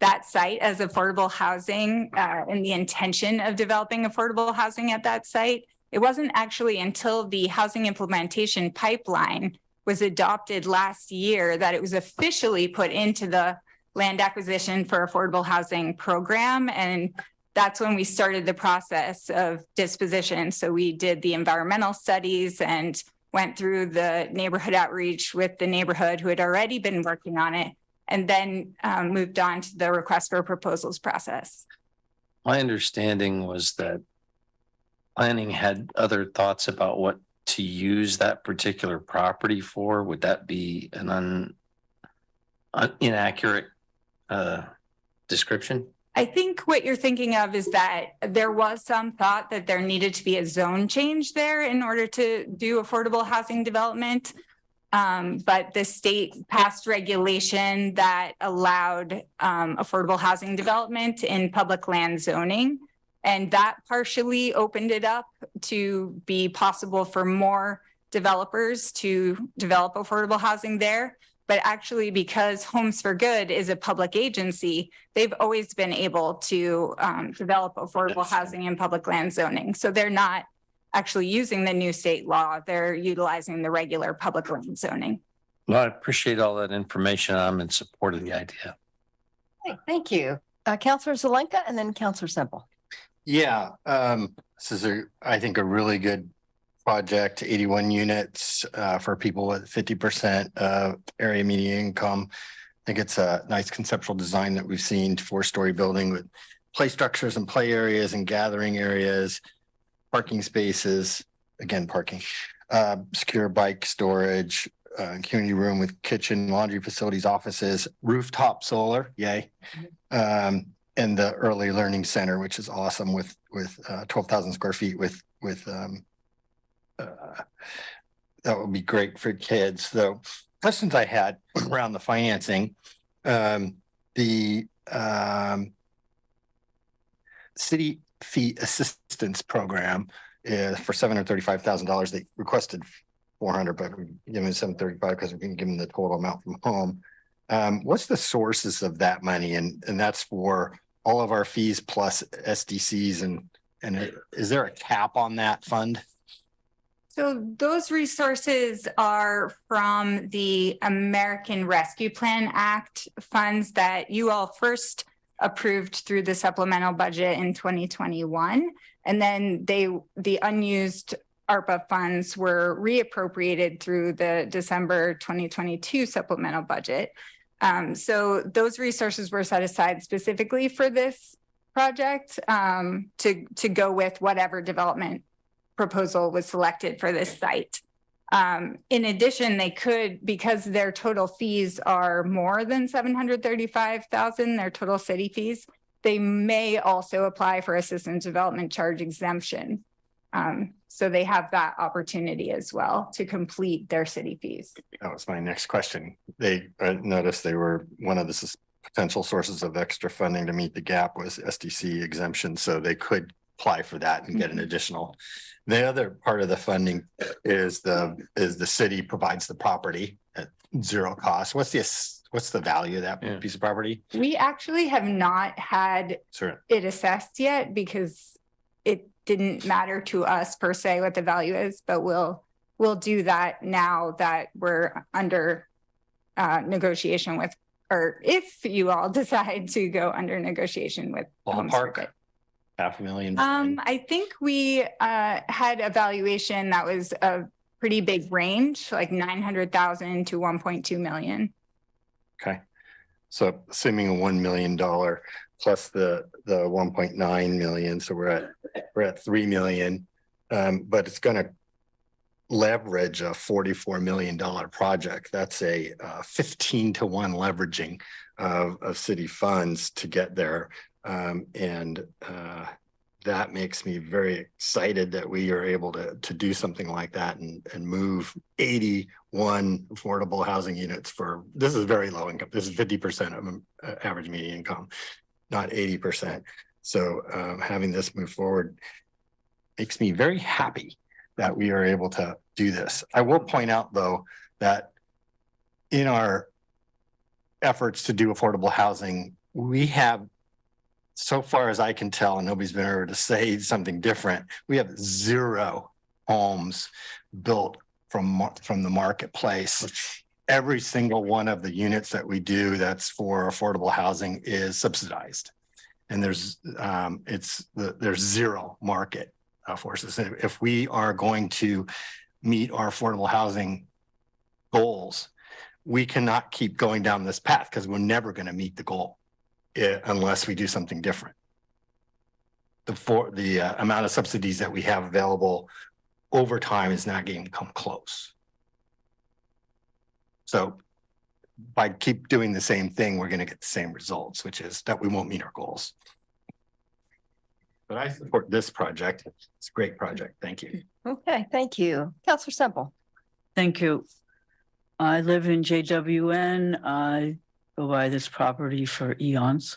that site as affordable housing and the intention of developing affordable housing at that site, it wasn't actually until the housing implementation pipeline was adopted last year that it was officially put into the land acquisition for affordable housing program. And that's when we started the process of disposition. So we did the environmental studies and went through the neighborhood outreach with the neighborhood who had already been working on it, and then moved on to the request for proposals process. My understanding was that planning had other thoughts about what to use that particular property for. Would that be an inaccurate description? I think what you're thinking of is that there was some thought that there needed to be a zone change there in order to do affordable housing development. But the state passed regulation that allowed affordable housing development in public land zoning. And that partially opened it up to be possible for more developers to develop affordable housing there. But actually, because Homes for Good is a public agency, they've always been able to develop affordable housing in public land zoning. So they're not actually using the new state law. They're utilizing the regular public land zoning. Well, I appreciate all that information. I'm in support of the idea. Okay, thank you. Councilor Zelenka and then Councilor Semple. Yeah, this is I think a really good project, 81 units for people with 50% of area median income. I think it's a nice conceptual design that we've seen, 4-story building with play structures and play areas and gathering areas, parking spaces, again, parking, secure bike storage, community room with kitchen, laundry facilities, offices, rooftop solar, yay. And the early learning center, which is awesome with 12,000 square feet with that would be great for kids. So questions I had around the financing, the city fee assistance program is for $735,000. They requested 400, but we give them 735 because we can give them the total amount from home. What's the sources of that money? And that's for all of our fees plus SDCs, and is there a cap on that fund? So those resources are from the American Rescue Plan Act funds that you all first approved through the supplemental budget in 2021. And then the unused ARPA funds were reappropriated through the December 2022 supplemental budget. So those resources were set aside specifically for this project to go with whatever development proposal was selected for this site. In addition, they could, because their total fees are more than $735,000, their total city fees, they may also apply for a system development charge exemption. So they have that opportunity as well to complete their city fees. That was my next question. I noticed they were one of the potential sources of extra funding to meet the gap was SDC exemption, so they could apply for that and get an additional. The other part of the funding is the city provides the property at zero cost. What's the value of that piece of property? We actually have not had it assessed yet because it didn't matter to us per se what the value is, but we'll do that now that we're under negotiation with, or if you all decide to go under negotiation with Ballpark. $500,000. I think we had a valuation that was a pretty big range, like 900,000 to 1.2 million. Okay. So assuming a $1 million plus the 1.9 million. So we're at 3 million. But it's going to leverage a $44 million project. That's a 15 to 1 leveraging of city funds to get there. That makes me very excited that we are able to do something like that and move 81 affordable housing units this is very low income. This is 50% of average median income, not 80%. So having this move forward makes me very happy that we are able to do this. I will point out though, that in our efforts to do affordable housing, we have, so far as I can tell, and nobody's been able to say something different, we have 0 homes built from the marketplace. Every single one of the units that we do that's for affordable housing is subsidized. And there's 0 market forces. If we are going to meet our affordable housing goals, we cannot keep going down this path because we're never going to meet the goal. Unless we do something different. The amount of subsidies that we have available over time is not going to come close. So by keep doing the same thing, we're going to get the same results, which is that we won't meet our goals. But I support this project. It's a great project. Thank you. Okay, thank you. Councilor Semple. Thank you. I live in JWN. I go by this property for eons,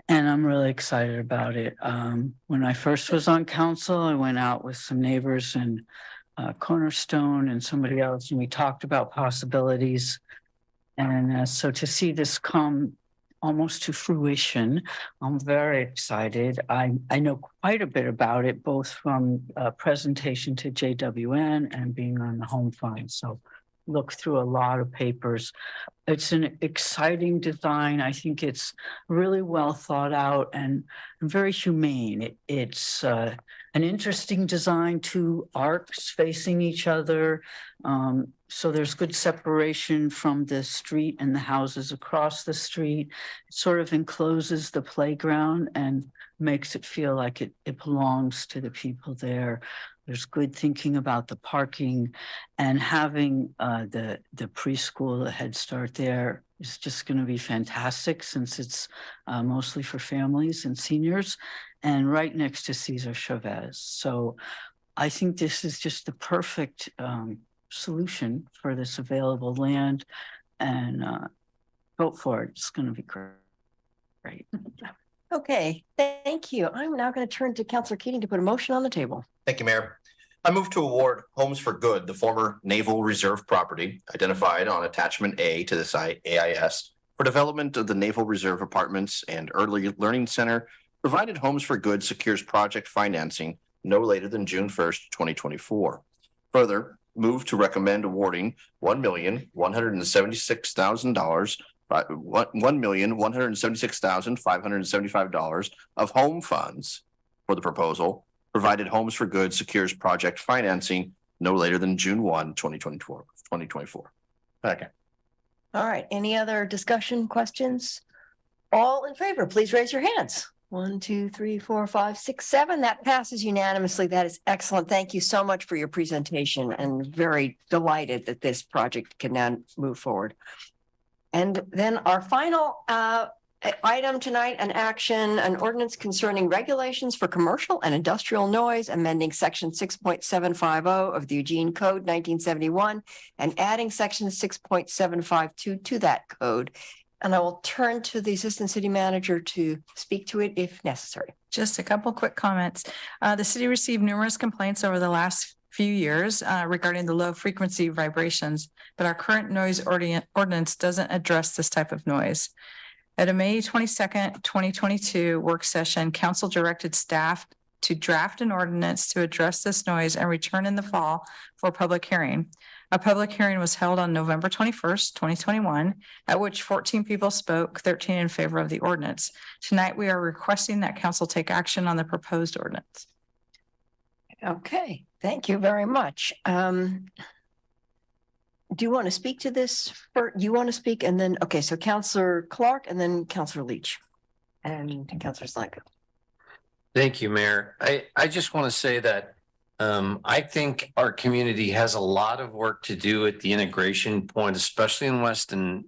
and I'm really excited about it. When I first was on council, I went out with some neighbors and Cornerstone and somebody else, and we talked about possibilities. And so to see this come almost to fruition, I'm very excited. I know quite a bit about it, both from presentation to JWN and being on the home fund. So look through a lot of papers. It's an exciting design. I think it's really well thought out and very humane. It's an interesting design, two arcs facing each other. So there's good separation from the street and the houses across the street. It sort of encloses the playground and makes it feel like it belongs to the people there. There's good thinking about the parking, and having the preschool, the Head Start there is just going to be fantastic, since it's mostly for families and seniors, and right next to Cesar Chavez. So I think this is just the perfect solution for this available land, and vote for it. It's going to be great. Okay, thank you. I'm now going to turn to Councilor Keating to put a motion on the table. Thank you, Mayor. I move to award Homes for Good, the former Naval Reserve property identified on attachment A to the site AIS, for development of the Naval Reserve Apartments and Early Learning Center, provided Homes for Good secures project financing no later than June 1st, 2024. Further, move to recommend awarding $1,176,000 $1,176,575 of home funds for the proposal, provided Homes for Good secures project financing no later than June 1, 2024. Okay. All right, any other discussion, questions? All in favor, please raise your hands. 1, 2, 3, 4, 5, 6, 7. That passes unanimously. That is excellent. Thank you so much for your presentation, and very delighted that this project can now move forward. And then our final item tonight, an ordinance concerning regulations for commercial and industrial noise, amending section 6.750 of the Eugene Code 1971 and adding section 6.752 to that code. And I will turn to the Assistant City Manager to speak to it if necessary. Just a couple quick comments. The city received numerous complaints over the last few years regarding the low frequency vibrations, but our current noise ordinance doesn't address this type of noise. At a May 22nd, 2022 work session, council directed staff to draft an ordinance to address this noise and return in the fall for public hearing. A public hearing was held on November 21st, 2021, at which 14 people spoke, 13 in favor of the ordinance. Tonight, we are requesting that council take action on the proposed ordinance. Okay, thank you very much. Do you want to speak to this? You want to speak, and then, okay, so Councilor Clark and then Councilor Leach and Councilor Slanka. Thank you, Mayor. I just want to say that I think our community has a lot of work to do at the integration point, especially in West and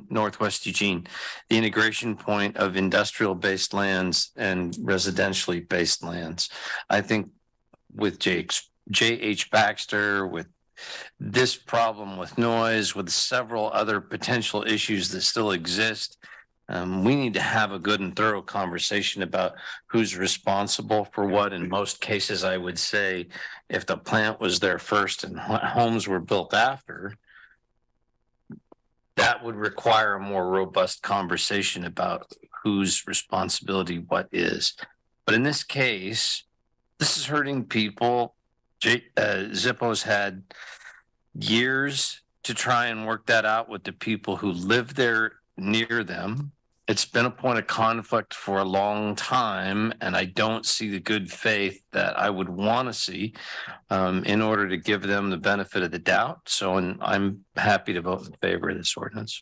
Northwest Eugene, the integration point of industrial-based lands and residentially based lands. I think with J.H. Baxter, with this problem with noise, with several other potential issues that still exist, we need to have a good and thorough conversation about who's responsible for what. In most cases, I would say if the plant was there first and homes were built after, that would require a more robust conversation about whose responsibility what is. But in this case, this is hurting people. Zippo's had years to try and work that out with the people who live there near them. It's been a point of conflict for a long time, and I don't see the good faith that I would want to see in order to give them the benefit of the doubt. So I'm happy to vote in favor of this ordinance.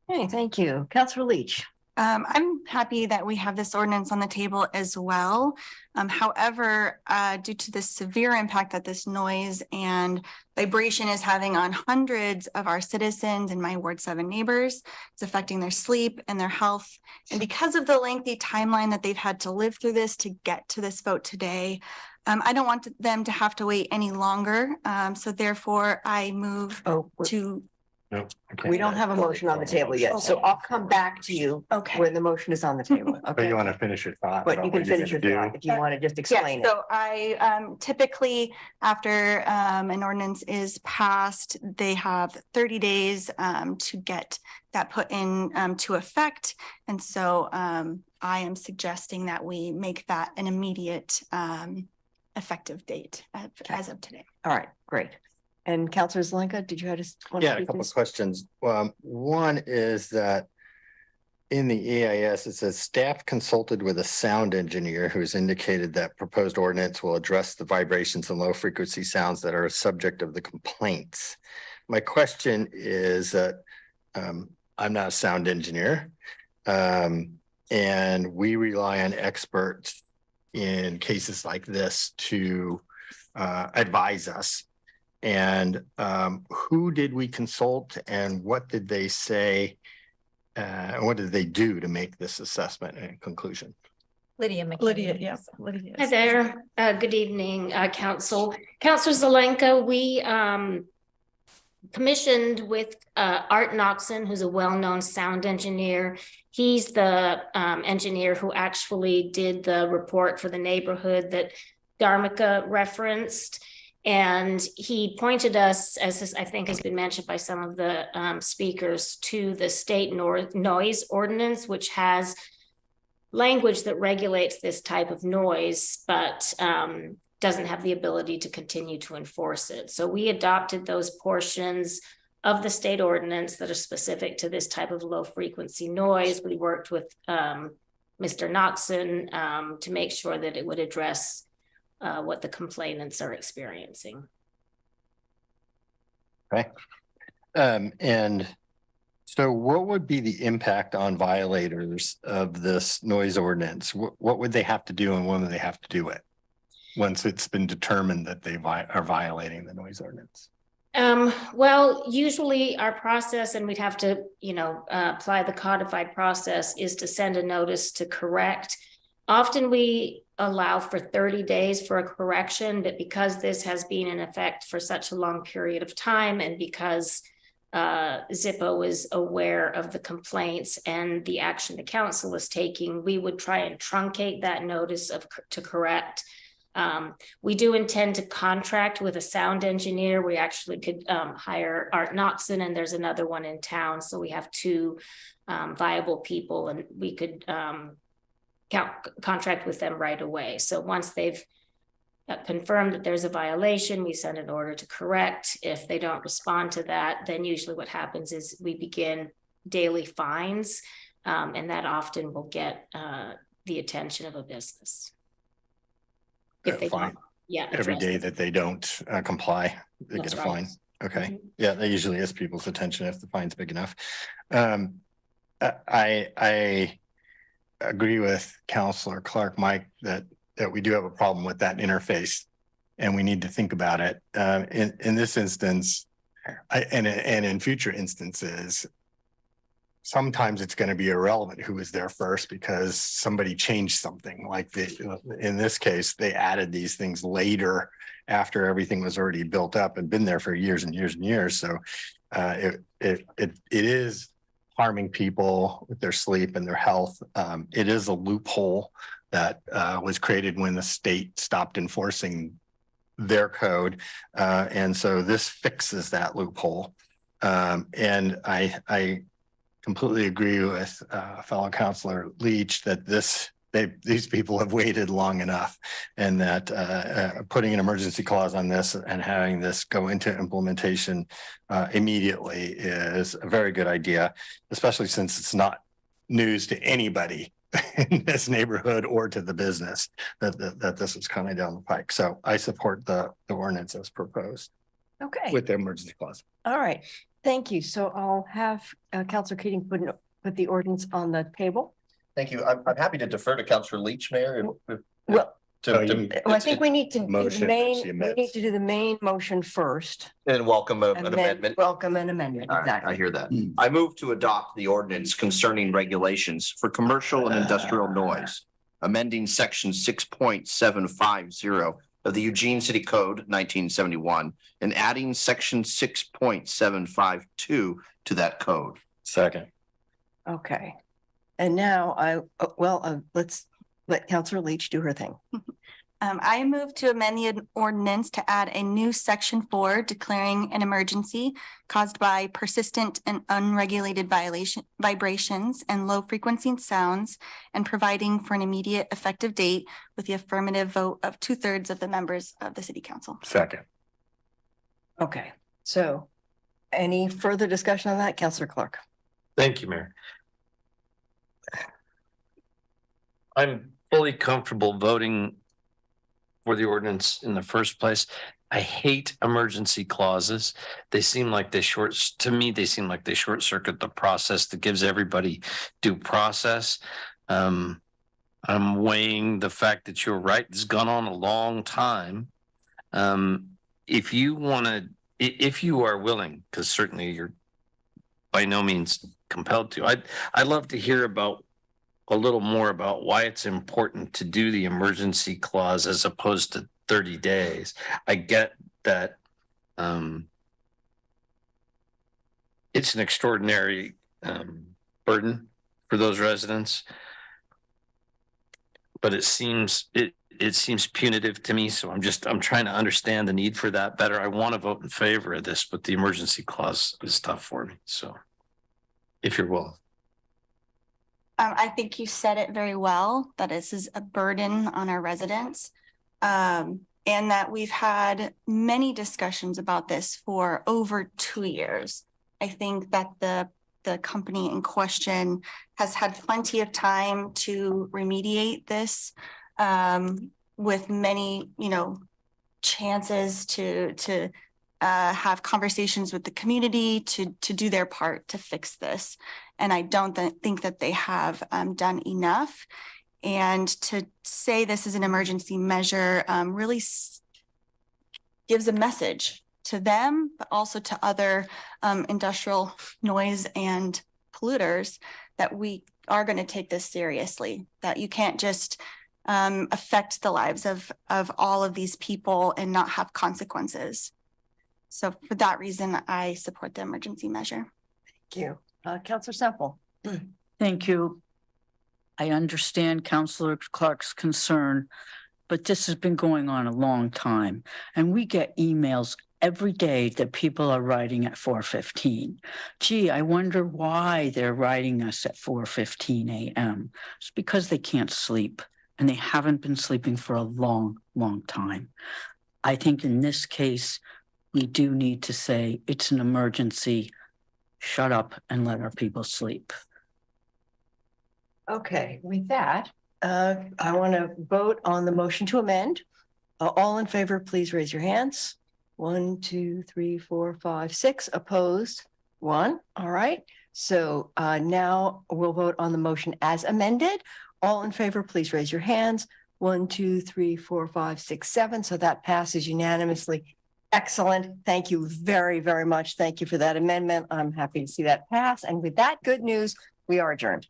Hey, thank you. Councilor Leach. I'm happy that we have this ordinance on the table as well. However, due to the severe impact that this noise and vibration is having on hundreds of our citizens and my Ward 7 neighbors, it's affecting their sleep and their health. And because of the lengthy timeline that they've had to live through this to get to this vote today, I don't want them to have to wait any longer. So therefore, I move to... No, we don't have a motion on the table yet, so I'll come back to you when the motion is on the table. But Okay, you want to finish your thought? but about you what can you're finish your gonna thought if you want to just explain it. So I typically, after an ordinance is passed, they have 30 days to get that put in to effect. And so I am suggesting that we make that an immediate effective date as of today. All right, great. And Councilor Zelenka, did you have to? Yeah, a couple of questions. One is that in the EIS, it says staff consulted with a sound engineer who's indicated that proposed ordinance will address the vibrations and low frequency sounds that are a subject of the complaints. My question is that I'm not a sound engineer, and we rely on experts in cases like this to advise us. And who did we consult, and what did they say? What did they do to make this assessment and conclusion? Lydia McKinney. Lydia, yeah. Lydia. Hi there. Good evening, Council. Councilor Zelenka, we commissioned with Art Noxon, who's a well-known sound engineer. He's the engineer who actually did the report for the neighborhood that Dharmika referenced. And he pointed us, as I think has been mentioned by some of the speakers, to the state noise ordinance, which has language that regulates this type of noise, but doesn't have the ability to continue to enforce it. So we adopted those portions of the state ordinance that are specific to this type of low frequency noise. We worked with Mr. Noxon to make sure that it would address what the complainants are experiencing. Okay. And so what would be the impact on violators of this noise ordinance? What would they have to do, and when would they have to do it once it's been determined that they are violating the noise ordinance? Well, usually our process, and we'd have to, apply the codified process, is to send a notice to correct. Often we allow for 30 days for a correction, but because this has been in effect for such a long period of time, and because Zippo is aware of the complaints and the action the council is taking, we would try and truncate that notice to correct. We do intend to contract with a sound engineer. We actually could hire Art Noxon, and there's another one in town. So we have two viable people, and we could contract with them right away. So once they've confirmed that there's a violation, we send an order to correct. If they don't respond to that, then usually what happens is we begin daily fines, and that often will get the attention of a business. If they fine. Yeah. Every day that they don't comply, they get a fine. Okay. Yeah, that usually is people's attention if the fine's big enough. I agree with Councilor Clark, Mike, that we do have a problem with that interface, and we need to think about it. In this instance, and in future instances, sometimes it's going to be irrelevant who was there first because somebody changed something. Like in this case, they added these things later after everything was already built up and been there for years and years and years. So it is harming people with their sleep and their health. It is a loophole that was created when the state stopped enforcing their code. And so this fixes that loophole. And I completely agree with fellow Councilor Leach that these people have waited long enough, and that putting an emergency clause on this and having this go into implementation immediately is a very good idea, especially since it's not news to anybody in this neighborhood or to the business that this is coming down the pike. So I support the ordinance as proposed. Okay. With the emergency clause. All right. Thank you. So I'll have Councilor Keating put the ordinance on the table. Thank you. I'm happy to defer to Councilor Leach, Mayor. I think we need to do the motion, main, we need to do the main motion first. And welcome an and then amendment. Welcome an amendment, All right, exactly. I hear that. I move to adopt the ordinance concerning regulations for commercial and industrial noise, amending section 6.750 of the Eugene City Code 1971 and adding section 6.752 to that code. Second. Okay. And now let's let Councilor Leach do her thing. I move to amend the ordinance to add a new section 4 declaring an emergency caused by persistent and unregulated vibrations and low frequency sounds, and providing for an immediate effective date with the affirmative vote of 2/3 of the members of the City Council. Second. Okay. So any further discussion on that, Councilor Clark? Thank you, Mayor. I'm fully comfortable voting for the ordinance in the first place. I hate emergency clauses. They seem like they short circuit the process that gives everybody due process. I'm weighing the fact that you're right. It's gone on a long time. If you are willing, because certainly you're by no means compelled to, I'd love to hear about a little more about why it's important to do the emergency clause as opposed to 30 days. I get that it's an extraordinary burden for those residents, but it seems punitive to me. So I'm trying to understand the need for that better. I want to vote in favor of this, but the emergency clause is tough for me. So if you're willing. I think you said it very well, that this is a burden on our residents. And that we've had many discussions about this for over 2 years. I think that the company in question has had plenty of time to remediate this, with many, chances to have conversations with the community to do their part to fix this. And I don't think that they have done enough. And to say this is an emergency measure really gives a message to them, but also to other industrial noise and polluters that we are going to take this seriously, that you can't just affect the lives of all of these people and not have consequences. So for that reason, I support the emergency measure. Thank you. Councilor Semple. Thank you. I understand Councilor Clark's concern, but this has been going on a long time. And we get emails every day that people are writing at 4:15. Gee, I wonder why they're writing us at 4:15 a.m. It's because they can't sleep, and they haven't been sleeping for a long, long time. I think in this case, we do need to say it's an emergency. Shut up and let our people sleep. Okay, with that, I want to vote on the motion to amend. All in favor, please raise your hands. 1, 2, 3, 4, 5, 6. Opposed? 1. All right. So now we'll vote on the motion as amended. All in favor, please raise your hands. 1, 2, 3, 4, 5, 6, 7. So that passes unanimously. Excellent. Thank you very, very much. Thank you for that amendment. I'm happy to see that pass. And with that good news, we are adjourned.